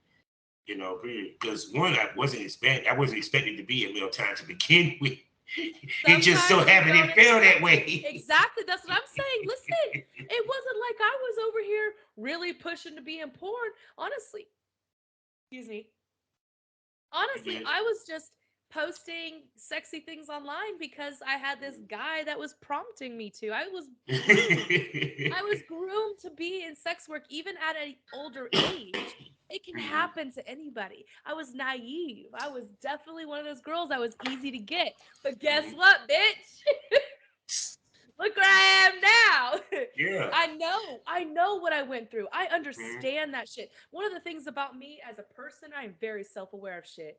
Period. Because one, I wasn't expected to be at Real Time to begin with. It just so Sometimes you happened don't it felt that expect it. way. Exactly. That's what I'm saying. Listen, it wasn't like I was over here really pushing to be in porn. Honestly, excuse me. Honestly, Yes. I was just posting sexy things online because I had this guy that was prompting me to. I was groomed. I was groomed to be in sex work even at an older age. It can happen to anybody. I was naive. I was definitely one of those girls that was easy to get. But guess what, bitch? Look where I am now. Yeah. I know what I went through. I understand that shit. One of the things about me as a person, I am very self-aware of shit.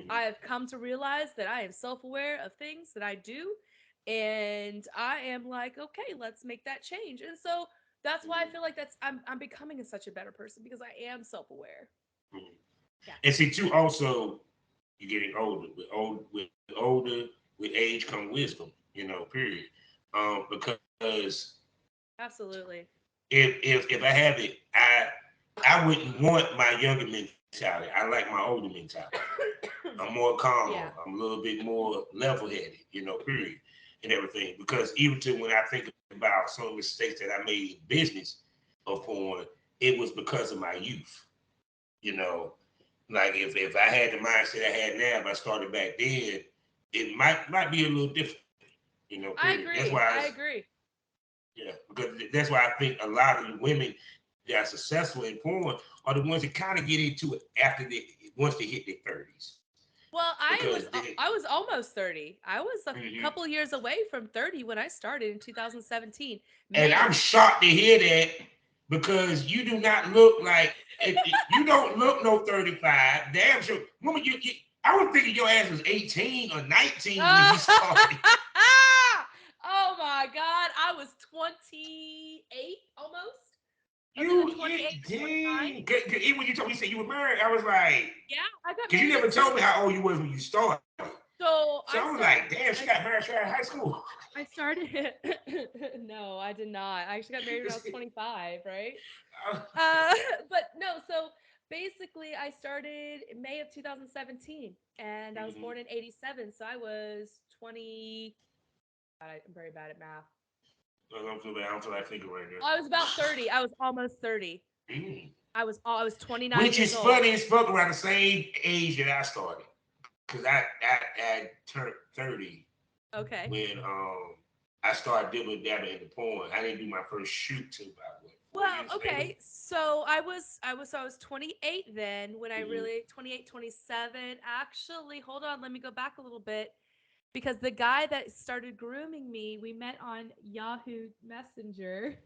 I have come to realize that I am self-aware of things that I do, and I am like, okay, let's make that change. And so that's why I feel like I'm becoming such a better person because I am self-aware. Yeah. And see, too, also, you're getting older. With older, with age come wisdom. Period. Because Absolutely. if I have it, I wouldn't want my younger mentality. I like my older mentality. I'm more calmer. Yeah. I'm a little bit more level-headed. Period, and everything. Because even to when I think about some of the mistakes that I made in business of porn, it was because of my youth. You know, like if I had the mindset I had now, if I started back then, it might be a little different. I Period. That's agree. why I agree. yeah, because that's why I think a lot of the women that are successful in porn are the ones that kind of get into it after once they hit their 30s. Well, Because they, I was almost 30. I was a mhm. couple years away from 30 when I started in 2017. And I'm May. shocked to hear that because you do not look like you don't look no 35. Damn sure, woman, I was thinking your ass was 18 or 19 when you started. Oh my God. I was 28 almost. I was either You, 28 or 29. dang. Even when you told me you said you were married, I was like, Yeah, I got because you married never at told 20. me how old you was when you started. So So I was like, damn, she I, got married straight out of high school. I started. No, I did not. I actually got married when I was 25, right? Uh, but no, so basically, I started in May of 2017, and I was born in '87, so I was 20. God, I'm very bad at math. I don't feel bad. I don't feel like thinking right I was about 30. I was almost 30. now. I was 29 Which years is old. funny as fuck around the same age that I started. Because I turned 30 Okay. when I started dabbling into porn. I didn't do my first shoot till about what, 4 years Well, later. okay. So I was 28 then when I Mm-hmm. really 28, 27. Actually, hold on, let me go back a little bit because the guy that started grooming me, we met on Yahoo Messenger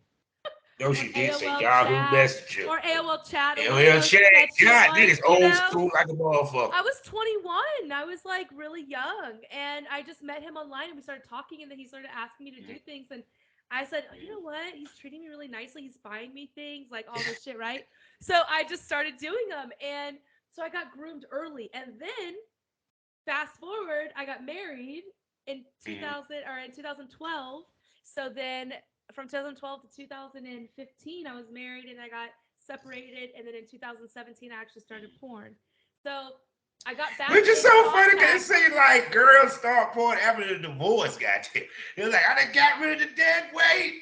No, or she did say AOL Yahoo chat Messenger. or AOL chat or one of LL those Chat. sketchy God, ones, niggas old school like a motherfucker. I was 21. I was like really young, and I just met him online and we started talking, and then he started asking me to do things, and I said, oh, you know what? He's treating me really nicely. He's buying me things, like all this shit, right? So I just started doing them. And so I got groomed early. And then fast forward, I got married in 2000 or in 2012. So then from 2012 to 2015, I was married and I got separated. And then in 2017, I actually started porn. So I got back Which is in so funny because it contact. seems like girls start porn after the divorce, goddamn. They're like, I done got rid of the dead weight.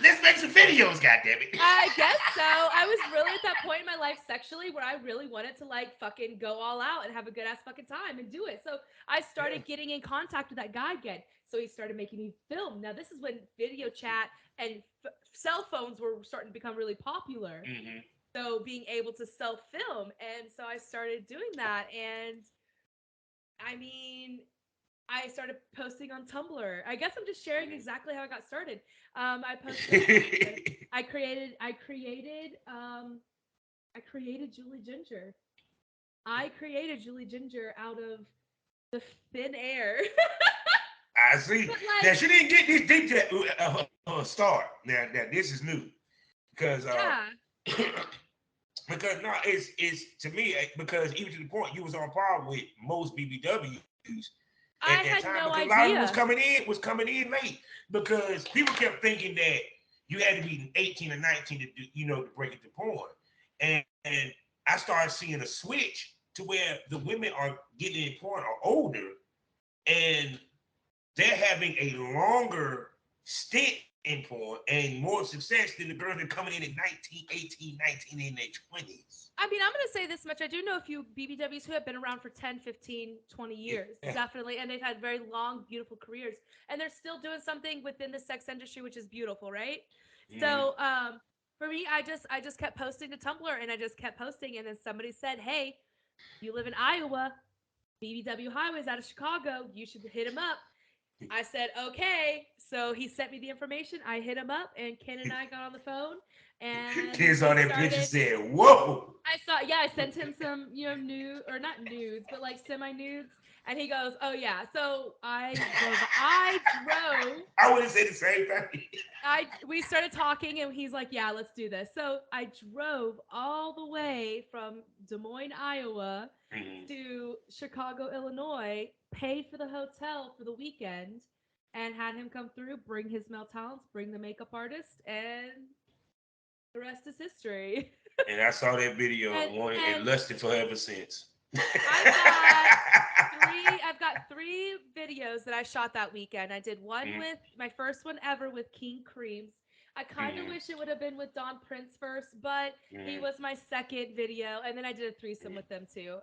Let's make some videos, goddamn it. I guess so. I was really at that point in my life sexually where I really wanted to like fucking go all out and have a good ass fucking time and do it. So I started getting in contact with that guy again. So he started making me film. Now this is when video chat and cell phones were starting to become really popular. So being able to self film, and so I started doing that. And I mean, I started posting on Tumblr. I guess I'm just sharing exactly how I got started. I posted on Tumblr. I created Julie Ginger. I created Julie Ginger out of the thin air. I see. But Now like, she didn't get this deep to start. Now this is new because yeah, because no, it's to me because even to the point you was on par with most BBWs I at that had time no because a lot of them idea. was coming in late because people kept thinking that you had to be 18 or 19 to do, to break it to porn. And I started seeing a switch to where the women are getting in porn are older and they're having a longer stint in porn and more success than the girls that are coming in at 19, 18, 19 in their 20s. I mean, I'm going to say this much. I do know a few BBWs who have been around for 10, 15, 20 years, Yeah. definitely. And they've had very long, beautiful careers. And they're still doing something within the sex industry, which is beautiful, right? So for me, I just kept posting to Tumblr and I just kept posting. And then somebody said, hey, you live in Iowa, BBW Highways out of Chicago, you should hit him up. I said, okay. So he sent me the information. I hit him up, and Ken and I got on the phone, and Kids we on that picture started. said, whoa. I saw, yeah, I sent him some, nude or not nudes, but like semi nudes, and he goes, "Oh yeah." So I drove. I would have said the same thing. We started talking, and he's like, "Yeah, let's do this." So I drove all the way from Des Moines, Iowa, to Chicago, Illinois, paid for the hotel for the weekend, and had him come through, bring his male talents, bring the makeup artist, and the rest is history. And I saw that video and and wanted and and lusted for ever since. I've got three videos that I shot that weekend. I did one with my first one ever with King Creams. I kind of wish it would have been with Don Prince first, but he was my second video, and then I did a threesome with them too.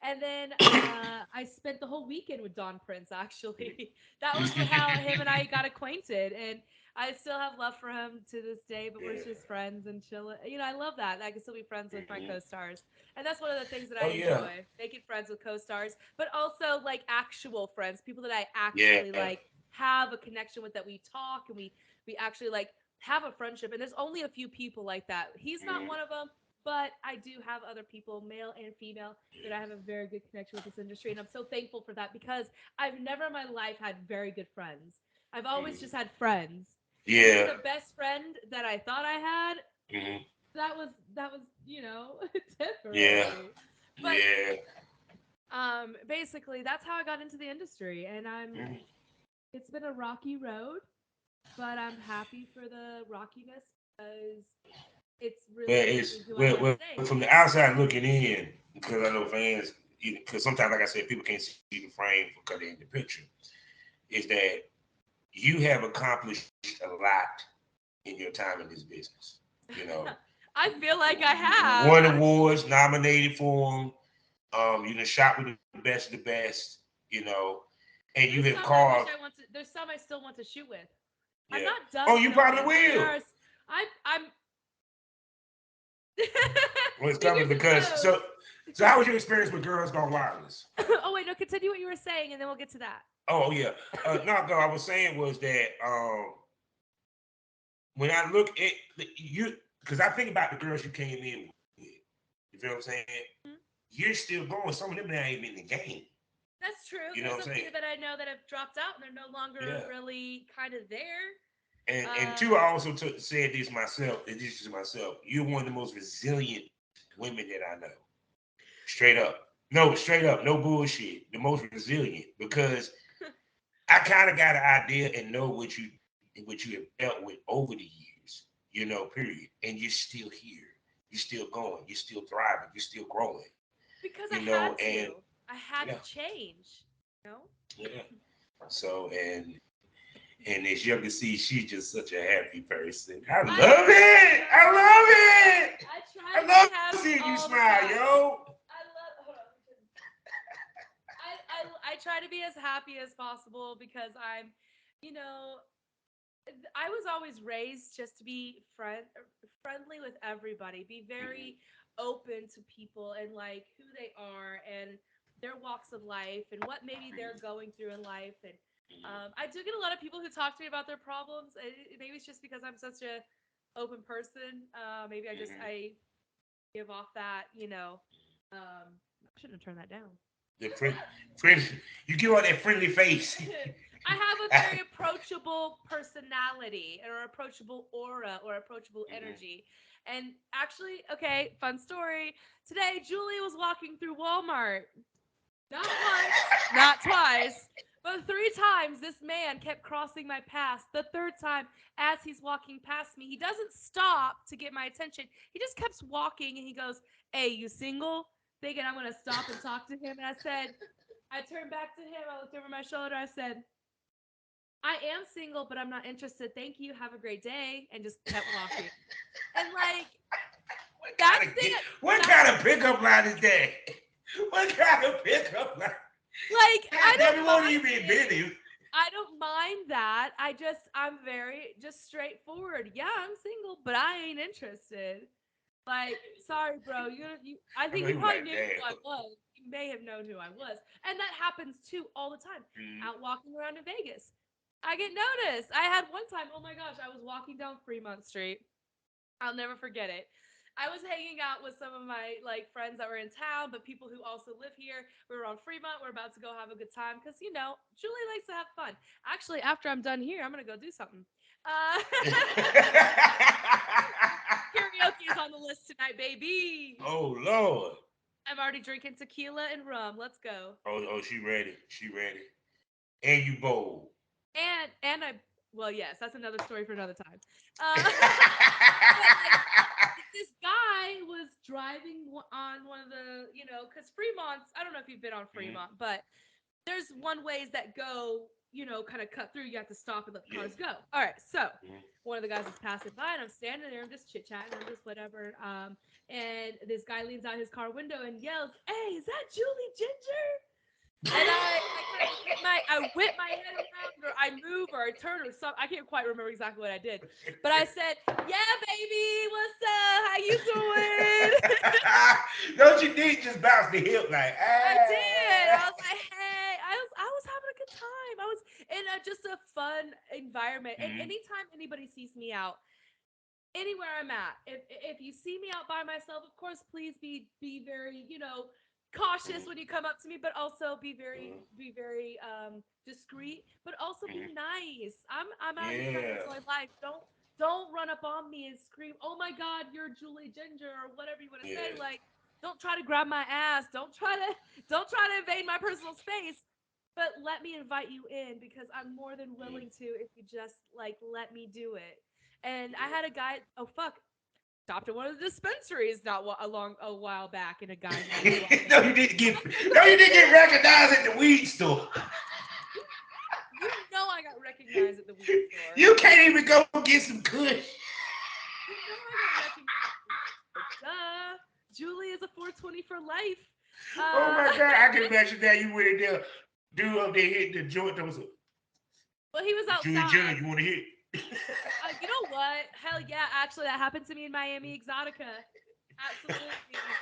And then I spent the whole weekend with Don Prince. Actually, that was how him and I got acquainted, and I still have love for him to this day. But we're just friends and chill. I love that. I can still be friends with my co-stars. And that's one of the things that I Oh yeah. enjoy, making friends with co-stars, but also like actual friends, people that I Yeah. actually like have a connection with, that we talk and we actually like have a friendship. And there's only a few people like that. He's not one of them, but I do have other people, male and female, that I have a very good connection with this industry. And I'm so thankful for that because I've never in my life had very good friends. I've always just had friends. And even Yeah. the best friend that I thought I had, Mhm. that was Yeah. temporary. But Yeah. basically that's how I got into the industry, and it's been a rocky road, but I'm happy for the rockiness because it's really made me who I am today. From the outside looking in, because I know fans, because sometimes, like I said, people can't see the frame because they're in the picture. Is that you have accomplished a lot in your time in this business. You know, I feel like I have. won awards, nominated for them. You done shot with the best of the best. You know, and you There's have some I wish carved. I want to. There's some I still want to shoot with. I'm Yeah. not done Oh, you probably filming. will. I'm. When it's coming Fingers and because toes. so how was your experience with Girls Gone Wireless? Oh wait, no. Continue what you were saying, and then we'll get to that. Oh yeah. No, I was saying was that when I look at you, because I think about the girls you came in with. You feel what I'm saying? Mhm. You're still going. Some of them now ain't in the game. That's true. You know There's what a I'm saying? few that I know that have dropped out and they're no longer Yeah. really kind of there. And two, I also said this myself. This is myself. You're one of the most resilient women that I know. Straight up. No, straight up. No bullshit. The most resilient because I kind of got an idea and know what you have dealt with over the years. Period. And you're still here. You're still going. You're still thriving. You're still growing. Because You I know, had to. and I had yeah, to change. You know? yeah. So and as you can see, she's just such a happy person. I love it. I love it. I try I to love be happy seeing you all the smile, time. yo. I love. Hold on. I try to be as happy as possible because I'm, you know, I was always raised just to be friendly with everybody, be Mhm, very open to people and like who they are and their walks of life and what maybe they're going through in life. And I do get a lot of people who talk to me about their problems. Maybe it's just because I'm such a open person. Maybe mhm. I give off that, I shouldn't have turned that down. The friend, you give out that friendly face. I have a very approachable personality or approachable aura or approachable Mhm. energy. And actually, okay, fun story. Today, Julie was walking through Walmart. Not once, not twice, but three times this man kept crossing my path. The third time, as he's walking past me, he doesn't stop to get my attention. He just keeps walking and he goes, "Hey, you single?" Thinking I'm going to stop and talk to him. And I turned back to him. I looked over my shoulder. I said, "I am single, but I'm not interested. Thank you. Have a great day." And just kept walking. And like, that's the, What that's kind of pickup line is that? What kind of pickup line? like, God I damn, it don't won't mind even be it. business. I don't mind that. I'm very just straightforward. Yeah, I'm single, but I ain't interested. Like, sorry, bro. I I know think he you was probably like, knew who damn. I was. You may have known who I was. And that happens too all the time. Mhm. Out walking around in Vegas. I get noticed. I had one time, oh my gosh, I was walking down Fremont Street. I'll never forget it. I was hanging out with some of my like friends that were in town, but people who also live here. We were on Fremont. We're about to go have a good time because Julie likes to have fun. Actually, after I'm done here, I'm gonna go do something. Uh, Karaoke is on the list tonight, baby. Oh Lord. I'm already drinking tequila and rum. Let's go. Oh, she ready. She ready. And you bold. And I well, yes, that's another story for another time. Uh, but like this guy was driving on one of the, because Fremont's, I don't know if you've been on Mhm. Fremont, but there's one ways that go, kind of cut through. You have to stop and let the Yeah. cars go. All right. So Mhm. one of the guys is passing by and I'm standing there. I'm just chit chatting. I'm just whatever. And this guy leans out his car window and yells, "Hey, is that Julie Ginger?" And I kind of whip my head around or I move or I turn or something. I can't quite remember exactly what I did. But I said, "Yeah, baby, what's up? How you doing?" Don't you need just bounce the hip like I did. ah? I was like, "Hey," I was having a good time. I was in just a fun environment. And Mhm. anytime anybody sees me out, anywhere I'm at. If you see me out by myself, of course, please be very, cautious Mhm. when you come up to me, but also be very Mhm. discreet, but also be Mhm. nice. I'm out here trying to Yeah. enjoy life. Don't run up on me and scream, "Oh my God, you're Julie Ginger," or whatever you want to say. Yeah. Like, don't try to grab my ass. Don't try to invade my personal space. But let me invite you in because I'm more than Mhm. willing to if you just like let me do it. And I Yeah. had a guy, oh fuck, stopped at one of the dispensaries a while back, and a guy was walking. No, you didn't get. No, you didn't get recognized at the weed store. You, you know I got recognized at the weed store. You can't even go get some kush. You know I got recognized at the weed store. Duh. Julie is a 420 for life. Oh Uh, my God, I can imagine that you went in there, dude up there hitting the joint. That was a well, he was Julie Jenner. outside. You want to hit? You know what? Hell yeah, actually, that happened to me in Miami Exotica. Absolutely.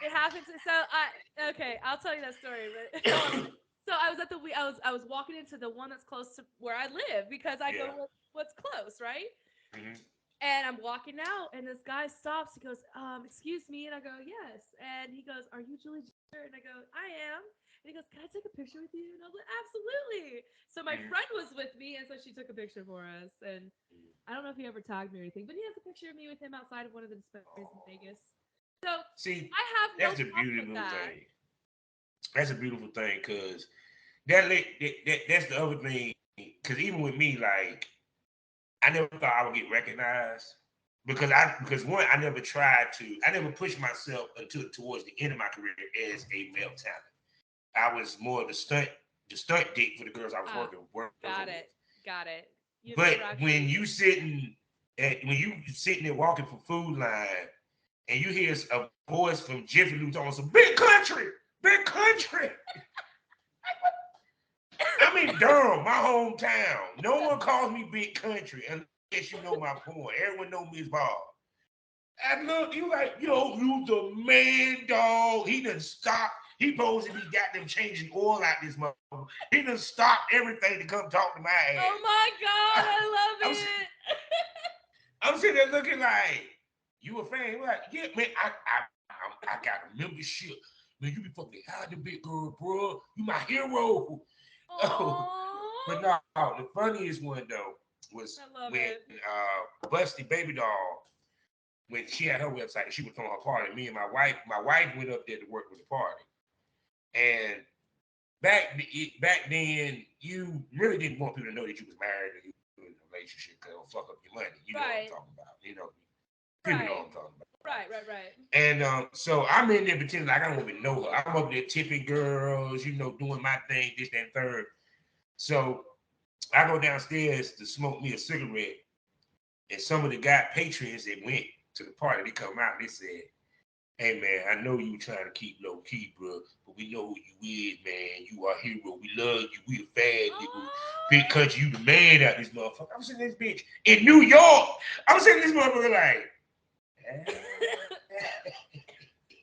It happened to okay, I'll tell you that story, but hold on. So I was at the I was walking into the one that's close to where I live because I go Yeah. to what's close, right? Mhm. And I'm walking out, and this guy stops. He goes, "Excuse me," and I go, "Yes." And he goes, "Are you Julie Jenner?" And I go, "I am." And he goes, "Can I take a picture with you?" And I was like, "Absolutely." So my friend was with me, and so she took a picture for us. And I don't know if he ever tagged me or anything, but he has a picture of me with him outside of one of the dispensaries in Vegas. So See, I have no that's the problem with beautiful that. thing. That's a beautiful thing, cause that's the other thing. Cause even with me, like I never thought I would get recognized because one, I never pushed myself until towards the end of my career as a male talent. I was more the stunt dick for the girls I was Ah, working got with. it. Got it. You've But never actually. when you sitting there walking for Food Line and you hear a voice from Jiffy Lube talking some big country. I'm in Durham, my hometown. No one calls me big country unless you know my point. Everyone know me as Bob. And look, you like, you the man, dog. He done stopped. He supposed to be got them changing oil out this motherfucker. He done stopped everything to come talk to my Oh ass. my God, I love I'm, it. I'm sitting there looking like, you a fan? We're like, yeah, man, I got a membership. Man, you be fucking hiding, big girl, bro. You my hero. Oh, but Oh, no, the funniest one though was I love when it. Busty Baby Doll, when she had her website, she was throwing her party. Me and my wife went up there to work with the party. And back then, you really didn't want people to know that you was married or you were in a relationship because it'll fuck up your money. You know what I'm Right, talking about. People know right, what I'm talking about. right. And so I'm in there pretending like I don't even know her. I'm up there tipping girls, doing my thing, this, that, and third. So I go downstairs to smoke me a cigarette, and some of the guy patrons that went to the party, they come out and they said, "Hey man, I know you trying to keep low key, bro, but we know who you is, man. You are a hero. We love you. We a fan, nigga. Big Oh, country, you the man out this motherfucker." I'm sitting this bitch in New York. I'm sitting this motherfucker like,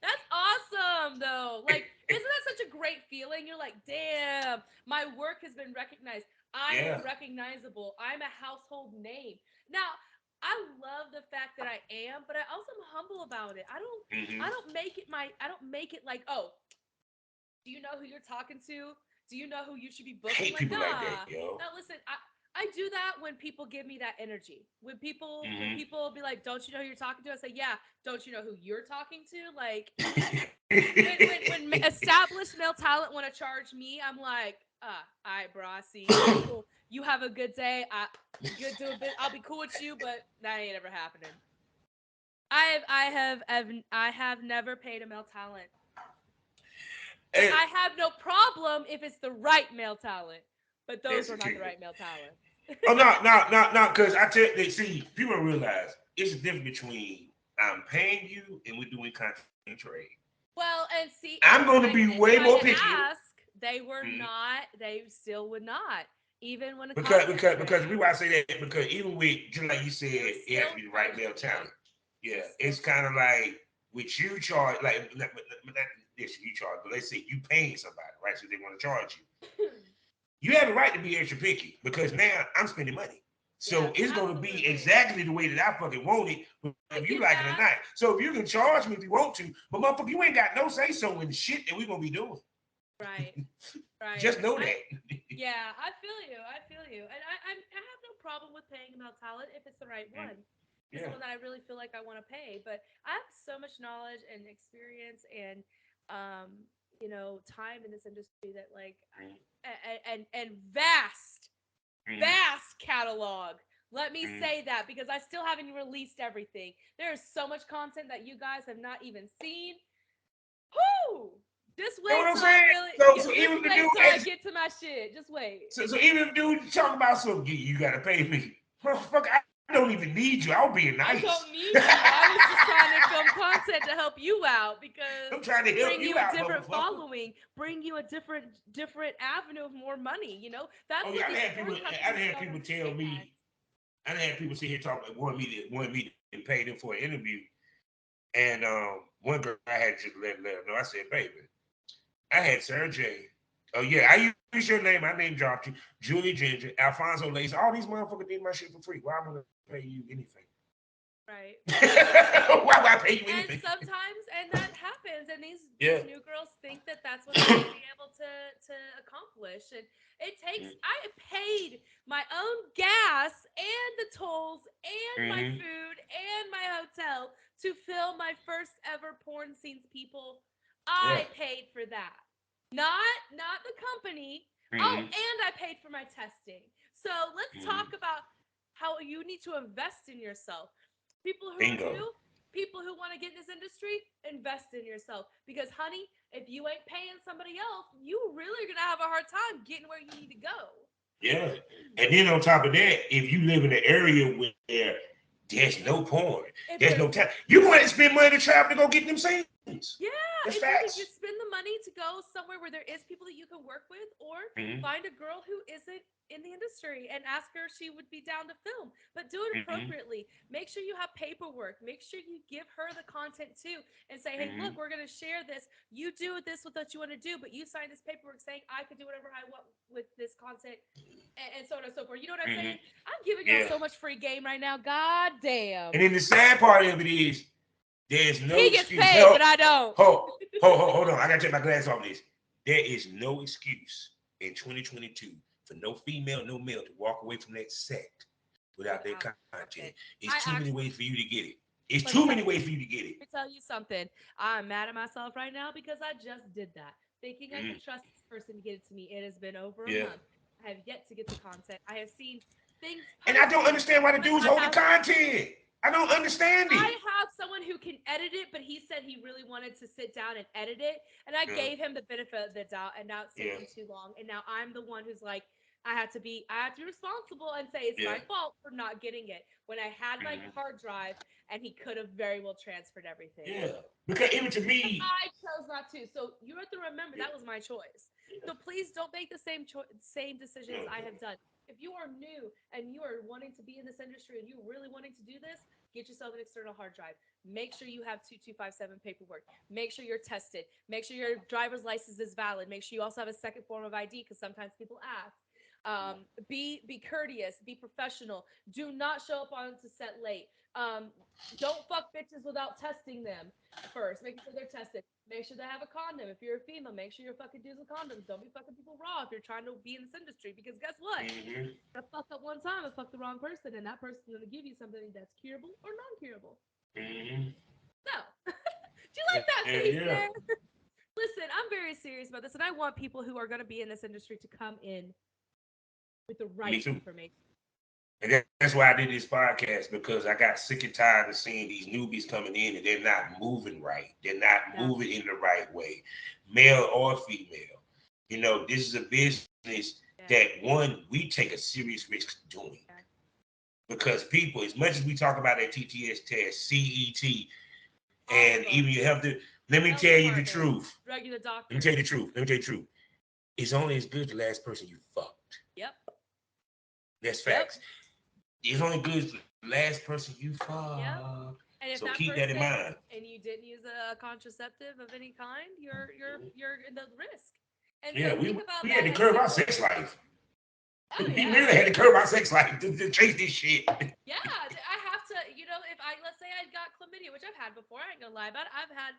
that's awesome, though. Like, isn't that such a great feeling? You're like, damn, my work has been recognized. I yeah. am recognizable. I'm a household name. Now, I love the fact that I am, but I also am humble about it. I Mm-hmm. don't make it I don't make it like, oh, do you know who you're talking to? Do you know who you should be I booking? hate Like, people like that, nah. yo. Now listen, I do that when people give me that energy. When Mm-hmm. people be like, "Don't you know who you're talking to?" I say, "Yeah." Don't you know who you're talking to? Like when established male talent want to charge me, I'm like, all right, bro, I see you. Cool. You have a good day. Good do a bit. I'll be cool with you, but that ain't ever happening. I have never paid a male talent, but And, I have no problem if it's the right male talent. But those that's were the not the kicker. right male talent. Oh no, because I tell they see people don't realize it's a difference between I'm paying you and we're doing content trade. Well, and see, and I'm going to be way try more to pickier. ask, they were Mhm. not. They still would not, even when a because content because because trade. we why I say that because even with just like you said, They were it has to still be the right male charging talent. me. They Yeah, were still it's kind of like with you charge like this you charge, but let's say you paying somebody right, so they want to charge you. charging. You have the right to be extra picky because now I'm spending money. So Yes, it's going to be absolutely. exactly the way that I fucking want it, I if you get like it or that. not. So if you can charge me if you want to, but motherfucker, you ain't got no say so in the shit that we're going to be doing. Right, right. Just know I that. Yeah, I feel you. I feel you. And I have no problem with paying a male talent if it's the right one. If it's Yeah. one that I really feel like I want to pay. But I have so much knowledge and experience and time in this industry that like and Mm-hmm. vast catalog. Let me Mm-hmm. say that because I still haven't released everything. There is so much content that you guys have not even seen. Whoo! Just You know what wait I'm till I saying? really So just even if the wait dude till I get to my shit. Just wait. so even if the dude talk about something, you gotta pay me. Motherfucker, I don't even need you. I'll be I nice. don't need you. I was just trying to film content to help you out because I'm trying to help bring you you a out, different motherfucker. following, bring you a different avenue of more money. That's Oh yeah, what these porn I companies done had don't people tell understand. me, I done had people sit here talking, want me to pay them for an interview. And one girl I had just let her know. I said, baby, I had Sarah J. Oh yeah, I use your name. My name dropped you. Julie Ginger, Alfonso Lace. All these motherfuckers did my shit for free. Why am I gonna pay you anything? Right. Why would I pay you And anything? sometimes, and that happens, and Yeah. these new girls think that that's what they're going to be able to accomplish, and it takes. I paid my own gas and the tolls and my Mm-hmm. food and my hotel to film my first ever porn scenes. People, I Yeah. paid for that, not the company. Oh, Mm-hmm. and I paid for my testing. So let's Mm-hmm. talk about how you need to invest in yourself. People who are Bingo. new, people who want to get in this industry, invest in yourself. Because, honey, if you ain't paying somebody else, you really are going to have a hard time getting where you need to go. Yeah. And then on top of that, if you live in an area where there's no porn, If there's there's no time, you're going to spend money to travel to go get them scenes. Yeah, That's if you could facts. just spend the money to go somewhere where there is people that you can work with, or Mm-hmm. find a girl who isn't in the industry and ask her if she would be down to film. But do it Mm-hmm. appropriately. Make sure you have paperwork. Make sure you give her the content too and say, hey, Mm-hmm. look, we're going to share this. You do this with what you want to do, but you sign this paperwork saying I can do whatever I want with this content, and so on and so forth. You know what I'm Mm-hmm. saying? I'm giving y'all Yeah. so much free game right now. God And damn. then the sad part of it is there's no He gets excuse. paid, but I don't. Hold on. I gotta take my glass off this. There is no excuse in 2022 for no female, no male to walk away from that set without their Without content. content. It's I too many actually ways for you to get it. It's let me too tell many ways for you to get it. me tell you something. I'm mad at myself right now because I just did that, thinking I Mm, could trust this person to get it to me. It has been over a yeah. month. I have yet to get the content. I have seen things And I don't posted, understand why the but dudes hold the content. I don't understand I it. have someone who can edit it, but he said he really wanted to sit down and edit it. And I Yeah. gave him the benefit of the doubt, and now it's Yeah. taking too long. And now I'm the one who's like, I have to be responsible and say it's Yeah. my fault for not getting it when I had my Mhm. hard drive and he could have very well transferred everything. Yeah. Because even to But me, I chose not to. So you have to remember yeah. that was my choice. So please don't make the same decisions I have done. If you are new and you are wanting to be in this industry and you're really wanting to do this, get yourself an external hard drive. Make sure you have 2257 paperwork. Make sure you're tested. Make sure your driver's license is valid. Make sure you also have a second form of ID because sometimes people ask. Be courteous. Be professional. Do not show up on to set late. Don't fuck bitches without testing them first, making sure they're tested. Make sure they have a condom. If you're a female, make sure you're fucking dudes with condoms. Don't be fucking people raw if you're trying to be in this industry. Because guess what? Mhm. You're gonna fuck up one time and fuck the wrong person, and that person's gonna give you something that's curable or non-curable. Mhm. So, do you like that Yeah. face Yeah. there? Listen, I'm very serious about this, and I want people who are gonna be in this industry to come in with the Me right too. information. And that's why I did this podcast because I got sick and tired of seeing these newbies coming in and they're not moving right. They're not Yeah. moving in the right way, male or female. You know, this is a business Yeah. that one we take a serious risk doing Yeah. because people, as much as we talk about that TTS test, CET, All of and them. even you have to. Let me Health tell you the department, truth. regular Let me tell doctors. you the truth. Let me tell you the truth. It's only as good as the last person you fucked. Yep. That's Yep. facts. It's only good as the last person you Yep. fucked. And if So that keep that in person mind. and you didn't use a contraceptive of any kind, you're in the risk. And Yeah, so think about we had that to as curb our people. sex life. Oh We yeah, literally had to curb our sex life to chase this shit. yeah. I have to. If I let's say I got chlamydia, which I've had before, I ain't gonna lie about it. I've had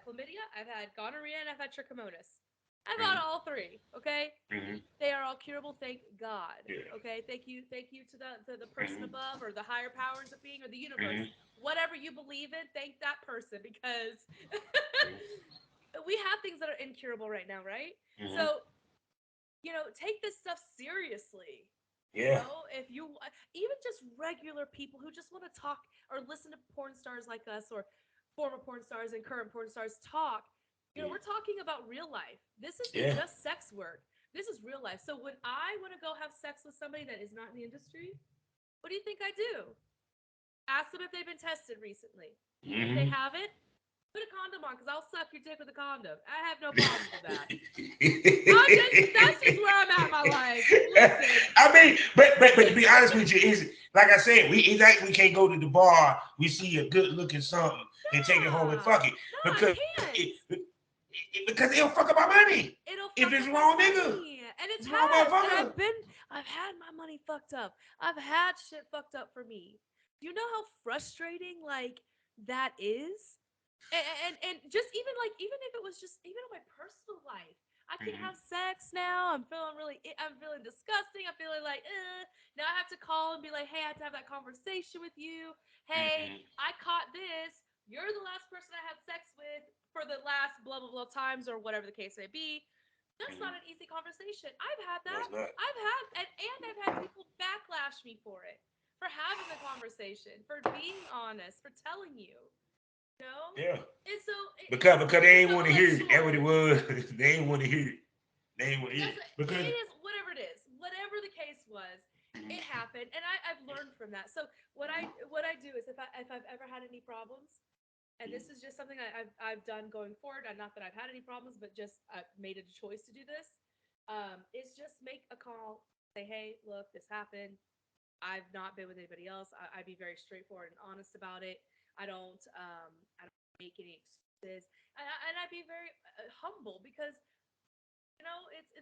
chlamydia, I've had gonorrhea, and I've had trichomonas. I've had all three. Okay, Mm-hmm. they are all curable. Thank God. Yeah. Okay, thank you to the person Mm-hmm. above or the higher powers of being or the universe, Mm-hmm. whatever you believe in. Thank that person because we have things that are incurable right now, right? Mm-hmm. So take this stuff seriously. Yeah. If you even just regular people who just want to talk or listen to porn stars like us or former porn stars and current porn stars talk, we're talking about real life. This isn't Yeah. just sex work. This is real life. So when I want to go have sex with somebody that is not in the industry, what do you think I do? Ask them if they've been tested recently. If they Mm-hmm. haven't, put a condom on because I'll suck your dick with a condom. I have no problems with that. That's just where I'm at in my life. Listen. I mean, but to be honest with you, is like I said, it's like we can't go to the bar. We see a good looking something and take it home and fuck it No, I because can't. because it'll fuck up our money It'll if fuck it's up the my wrong nigga, money. And it it's the wrong has. And motherfucker. I've had my money fucked up. I've had shit fucked up for me. you know how frustrating like that is? And just even like even if it was just even in my personal life, I can't Mm-hmm. have sex now. I'm feeling disgusting. I'm feeling like now I have to call and be like, hey, I have to have that conversation with you. Hey, Mm-hmm. I caught this. You're the last person I had sex with for the last blah blah blah times or whatever the case may be. That's not Mm-hmm. an easy conversation. I've had No, that. it's not. And I've had people backlash me for it, for having the conversation, for being honest, for telling you, you know. Yeah. And so Because it's they a ain't want to hear it. That's what it double-edged sword. was. They ain't want to hear it. They ain't want to hear That's it. Because it is whatever it is, whatever the case was. It happened, and I've learned from that. So what I do is if I've ever had any problems, and this is just something I've done going forward. And not that I've had any problems, but just I've made a choice to do this. Is just make a call, say, hey, look, this happened. I've not been with anybody else. I'd be very straightforward and honest about it. I don't make any excuses, and I'd be very humble because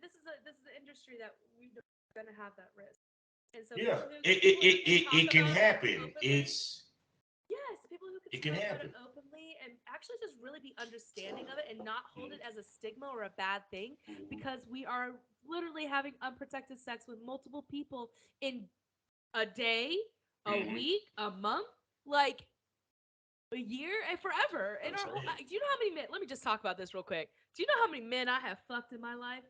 this is an industry that we're gonna have that risk. And so yeah, people who can talk it can about it happen. openly, yes, people who can It can talk about it happen. openly and actually just really be understanding of it and not hold it as a stigma or a bad thing, because we are literally having unprotected sex with multiple people in a day, a Mm-hmm. week, a month, like a year, and forever. In I'm our whole, saying. do you know how many men? Let me just talk about this real quick. Do you know how many men I have fucked in my life?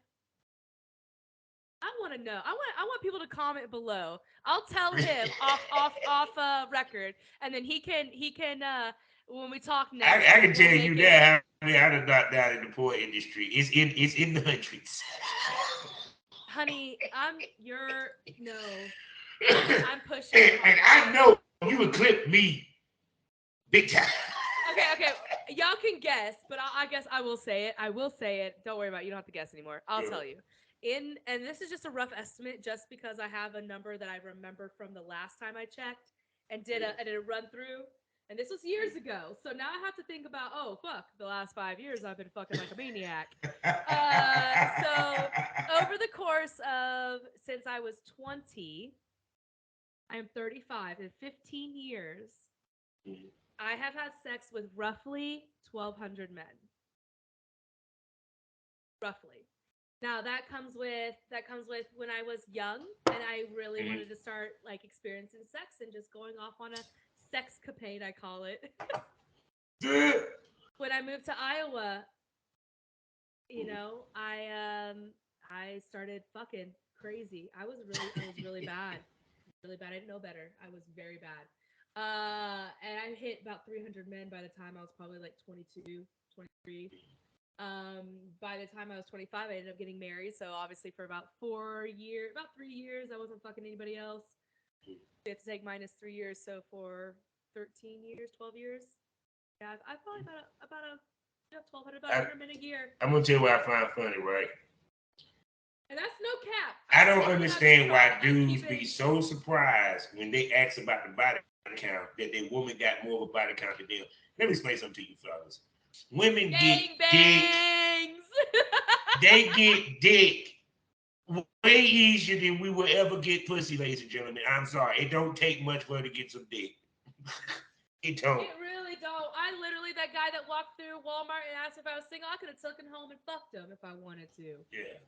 I want to know. I want people to comment below. I'll tell him off record, and then he can when we talk next, I can we'll tell make you it. that. I mean, I done knocked down in the porn industry. It's in the hundreds. Honey, I'm you're no. I'm pushing it And hard. I know you would clip me big time. Okay. Y'all can guess, but I guess I will say it. I will say it. Don't worry about it. You don't have to guess anymore. I'll tell you. And this is just a rough estimate, just because I have a number that I remember from the last time I checked and did a run through. And this was years ago. So now I have to think about, oh fuck, the last 5 years I've been fucking like a maniac. So over the course of since I was 20, I'm 35, in 15 years, I have had sex with roughly 1,200 men. Roughly. Now that comes with when I was young and I really wanted to start like experiencing sex and just going off on a sex capade, I call it. When I moved to Iowa, I started fucking crazy. I was really bad. Really bad. I didn't know better. I was very bad. And I hit about 300 men by the time I was probably like 22, 23. By the time I was 25, I ended up getting married. So obviously for about 4 years, about 3 years, I wasn't fucking anybody else. We have to take minus 3 years. So for 13 years, 12 years, yeah, I've probably about a 1,200, about I, 100 men a year. I'm gonna tell you what I find funny, right? And that's no cap. I I don't kid you not, this is understand all why I'm dudes keeping. be so surprised when they ask about the body count that their woman got more of a body count than them. Let me explain something to you, fellas. Women get Gang dick. bangs. They get dick way easier than we will ever get pussy, ladies and gentlemen. I'm sorry. It don't take much for her to get some dick. It don't. It really don't. I literally, that guy that walked through Walmart and asked if I was single, I could have taken home and fucked him if I wanted to. Yeah.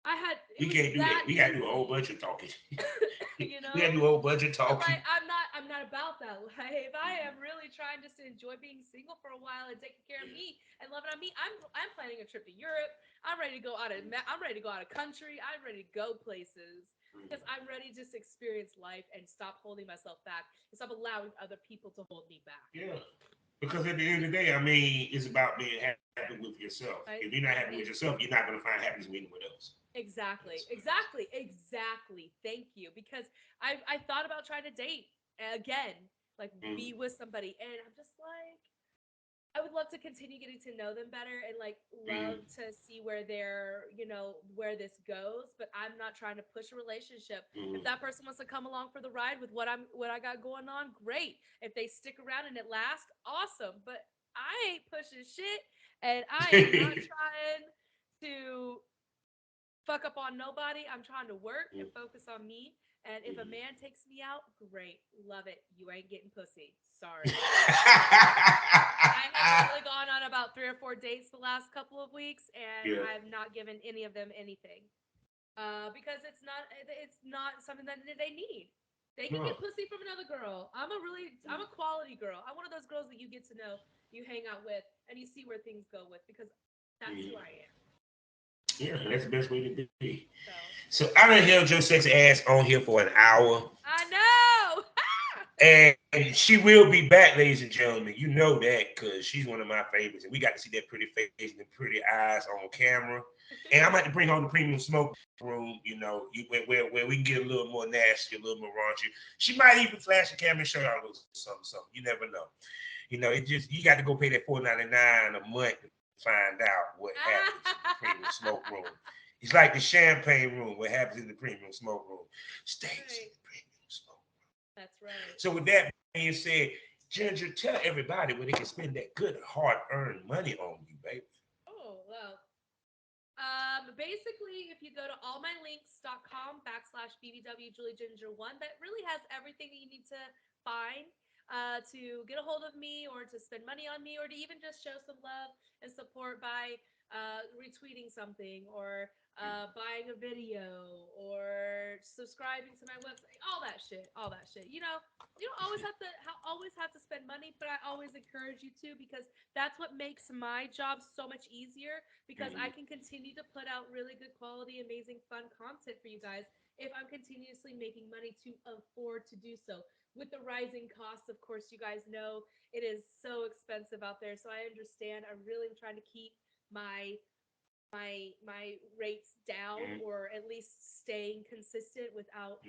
It We was can't do that. that We gotta do a whole easy. bunch of talking. You We gotta know? do a whole bunch of And talking. like I'm not about that. Like if I am really trying just to enjoy being single for a while and taking care of me and loving on me, I'm planning a trip to Europe. I'm ready to go out of country. I'm ready to go places because I'm ready to just experience life and stop holding myself back and stop allowing other people to hold me back. Yeah. Because at the end of the day, I mean, it's about being happy with yourself. If you're not happy with yourself, you're not going to find happiness with anyone else. Exactly. Thank you. Because I thought about trying to date again, like Mm. be with somebody, and I'm just like, I would love to continue getting to know them better and like Mm. love to see where where this goes. But I'm not trying to push a relationship. If Mm. that person wants to come along for the ride with what I got going on, great. If they stick around and it lasts, awesome. But I ain't pushing shit, and I am not trying to fuck up on nobody. I'm trying to work and focus on me And if a man takes me out, great, love it. You ain't getting pussy. Sorry. I have literally gone on about 3 or 4 dates the last couple of weeks, and Yeah. I've not given any of them anything. Because it's not something that they need. They can get No. pussy from another girl. I'm a quality girl. I'm one of those girls that you get to know, you hang out with, and you see where things go with because that's who I am. Yeah, that's the best way to be. So So I done held your sexy ass on here for an hour. I know. And she will be back, ladies and gentlemen. You know that because she's one of my favorites. And we got to see that pretty face and the pretty eyes on camera. And I'm about to bring on the premium smoke room, where we can get a little more nasty, a little more raunchy. She might even flash the camera and show y'all a little something. You never know. It just, you got to go pay that $4.99 a month to find out what happens in the premium smoke room. It's like the champagne room, what happens in the premium smoke room stays in the premium smoke room. That's right. So with that being said, Ginger, tell everybody where they can spend that good hard-earned money on you, baby. Oh well. Basically, if you go to allmylinks.com/bbwjulieginger1, that really has everything that you need to find to get a hold of me or to spend money on me or to even just show some love and support by retweeting something or buying a video or subscribing to my website. All that shit. You don't always have to spend money, but I always encourage you to because that's what makes my job so much easier because I can continue to put out really good quality, amazing, fun content for you guys if I'm continuously making money to afford to do so. With the rising costs, of course, you guys know it is so expensive out there. So I understand. I'm really trying to keep my my rates down or at least staying consistent without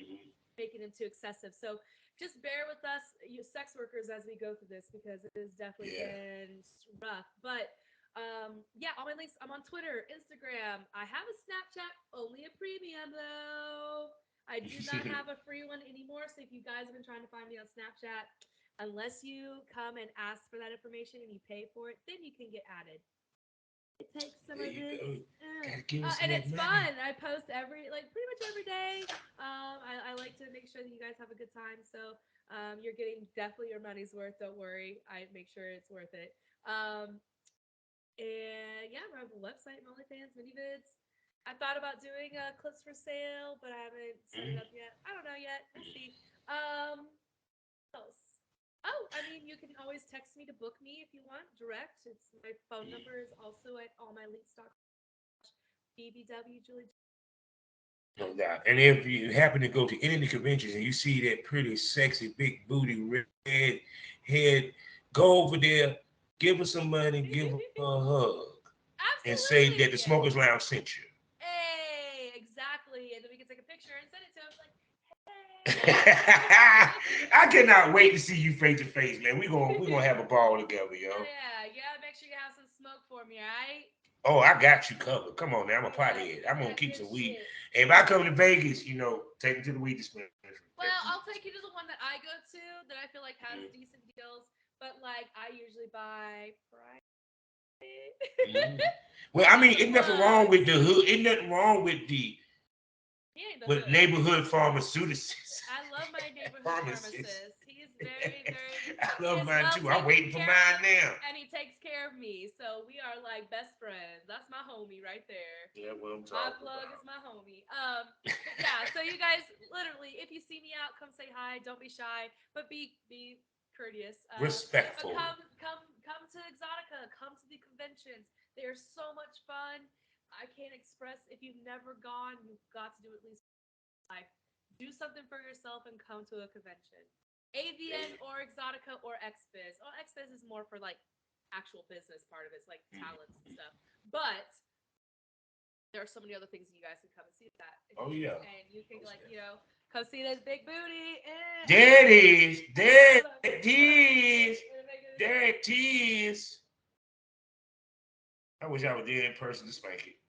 making them too excessive. So just bear with us, you sex workers, as we go through this because it has definitely been rough. But yeah, all my links. I'm on Twitter, Instagram. I have a Snapchat, only a premium though. I do not have a free one anymore. So if you guys have been trying to find me on Snapchat, unless you come and ask for that information and you pay for it, then you can get added. It takes some There of you this. go. Gotta give us And that it's money. fun. I post pretty much every day. I like to make sure that you guys have a good time. So you're getting definitely your money's worth. Don't worry. I make sure it's worth it. And yeah, I have a website, OnlyFans, mini vids. I thought about doing clips for sale, but I haven't set it up yet. I don't know yet. We'll see. What else? Oh, I mean, you can always text me to book me if you want direct. It's my phone number is also at allmylinks.com/bbwjulie. No doubt. And if you happen to go to any of the conventions and you see that pretty sexy big booty red head, go over there, give her some money, give her a hug, and say that the Absolutely. Smokers Lounge sent you. Hey, exactly. And then we can take a picture and send it to him. Like, I cannot wait to see you face to face, man. We gonna have a ball together, yo. hell yeah. Yeah, make sure you have some smoke for me, all right? Oh, I got you covered. Come on now, I'm a Yeah, pothead. I'm gonna that keep good some weed. shit. If I come to Vegas, take me to the weed dispensary. Well, I'll take you to the one that I go to that I feel like has decent deals, but like I usually buy Friday. Mm. Well, I Not mean, the ain't nothing wrong plugs. with the hood. Ain't nothing wrong with the He ain't the with hood. neighborhood pharmaceutists. I love my neighborhood Pharmacists. pharmacist. He is very, very, I he love is mine well too. I'm taken waiting for care mine of, now. and he takes care of me. So we are like best friends. That's my homie right there. Yeah, what I'm My talking plug is about. my homie. But yeah. So you guys, literally, if you see me out, come say hi. Don't be shy, but be courteous. But Respectful. come to Exotica. Come to the conventions. They are so much fun. I can't express. If you've never gone, you've got to do at least life. Do something for yourself and come to a convention. AVN or Exotica or XBiz. Oh, XBiz is more for like actual business part of it. It's like talents and stuff. But there are so many other things that you guys can come and see that. Oh yeah. And you can come see this big booty. There it is. There Hold on. it Hold on. is. There it is. I wish I was there in person to spank it.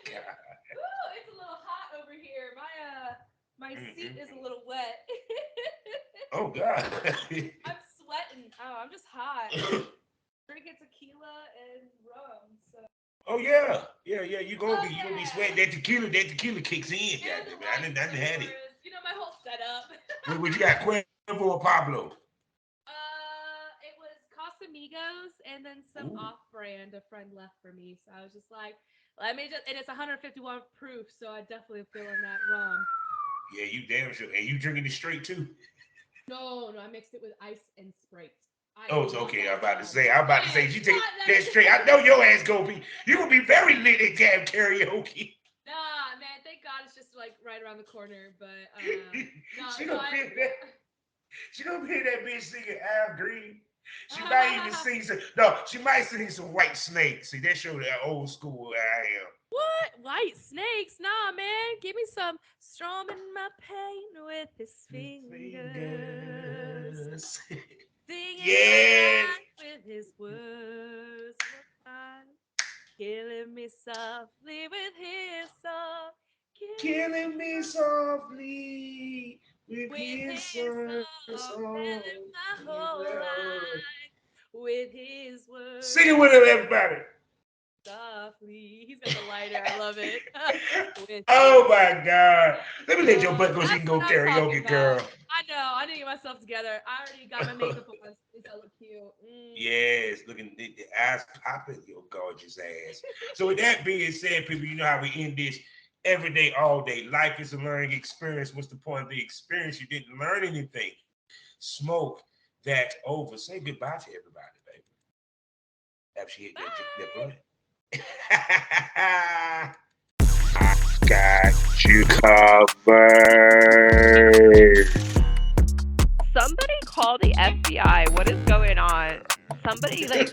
God. Ooh, it's a little hot over here. My seat is a little wet. Oh God. I'm sweating. Oh, I'm just hot. Drinking tequila and rum. So Oh yeah. Yeah, you gonna be sweating. That tequila kicks in. Goddamn, I didn't had it. You know my whole setup. What you got, Cuervo or Pablo? It was Casamigos and then some off-brand a friend left for me. So I was just like, let me just, and it's 151 proof, so I definitely am feeling that rum. Yeah, you damn sure. And you drinking it straight too? No, I mixed it with ice and Sprite. Oh, it's okay. I'm about to say, you take that straight. I know your ass you gonna be very lit at damn karaoke. Nah, man, thank God it's just like right around the corner. But she gonna be that bitch singing Al Green. She might even sing some. No, she might sing some White Snake. See, that show that old school I am. What? White Snakes? Nah, man. Give me some strumming my pain with his fingers. Singing yes. with his words. Killing me softly with his song. Killing me softly with his song. song. My whole life with his words. Sing it with him, everybody. Softly. He's got the lighter. I love it. Oh my God. Let me let your butt go so you can go karaoke, girl. I know. I need to get myself together. I already got my makeup on. I look cute. Yes, looking the eyes popping, your gorgeous ass. So with that being said, people, you know how we end this every day, all day. Life is a learning experience. What's the point of the experience? You didn't learn anything. Smoke that over. Say goodbye to everybody, baby. After she hit that blunt. I got you covered. Somebody call the FBI. What is going on? Somebody still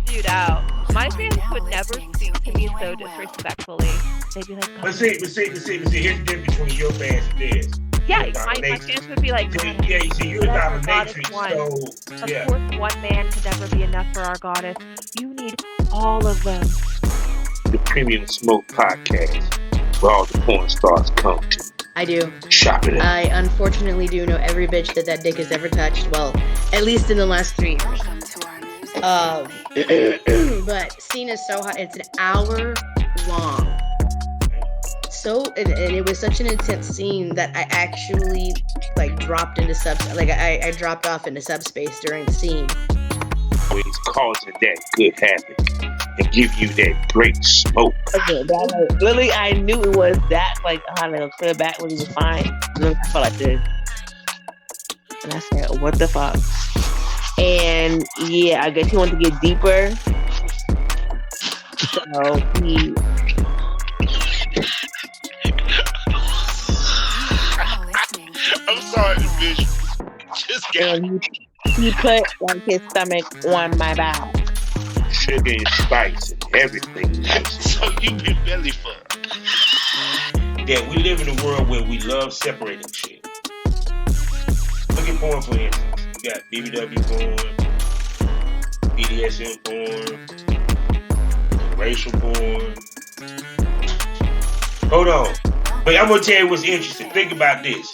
dude out. My fans would never speak to me so disrespectfully. They'd be like, but see. Here's the difference between your fans and theirs. Yeah, my fans would be like, yeah, you see, you're a dominatrix, so of course, one man could never be enough for our goddess. You need all of them. The Premium Smoke Podcast, where all the porn stars come to. I do. Shop it. I unfortunately do know every bitch that dick has ever touched. Well, at least in the last 3 years. But scene is so hot. It's an hour long. And it was such an intense scene that I actually dropped into I dropped off into subspace during the scene. Always causing that good habit and give you that great smoke. Okay, literally, I knew it was that. How to clear back when he was fine. And then I felt like this, and I said, "What the fuck?" And yeah, I guess he wanted to get deeper, so he. I'm sorry, bitch. Just got he put his stomach on my bowel. Sugar and spice and everything. So you been belly fucked. Yeah, we live in a world where we love separating shit. Look at porn, for instance. You got BBW porn, BDSM porn, racial porn. Hold on. But I'm gonna tell you what's interesting. Think about this.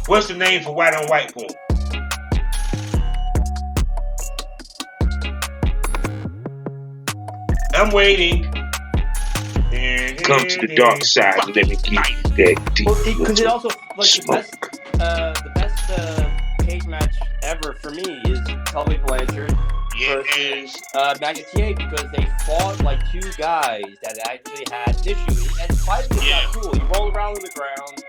What's the name for white on white porn? I'm waiting. Come to the dark side and let me give you that deep. Because it also the best cage match ever for me is Tully Blanchard versus Maggot TA, because they fought like two guys that actually had tissue. And fighting is not cool. You roll around on the ground.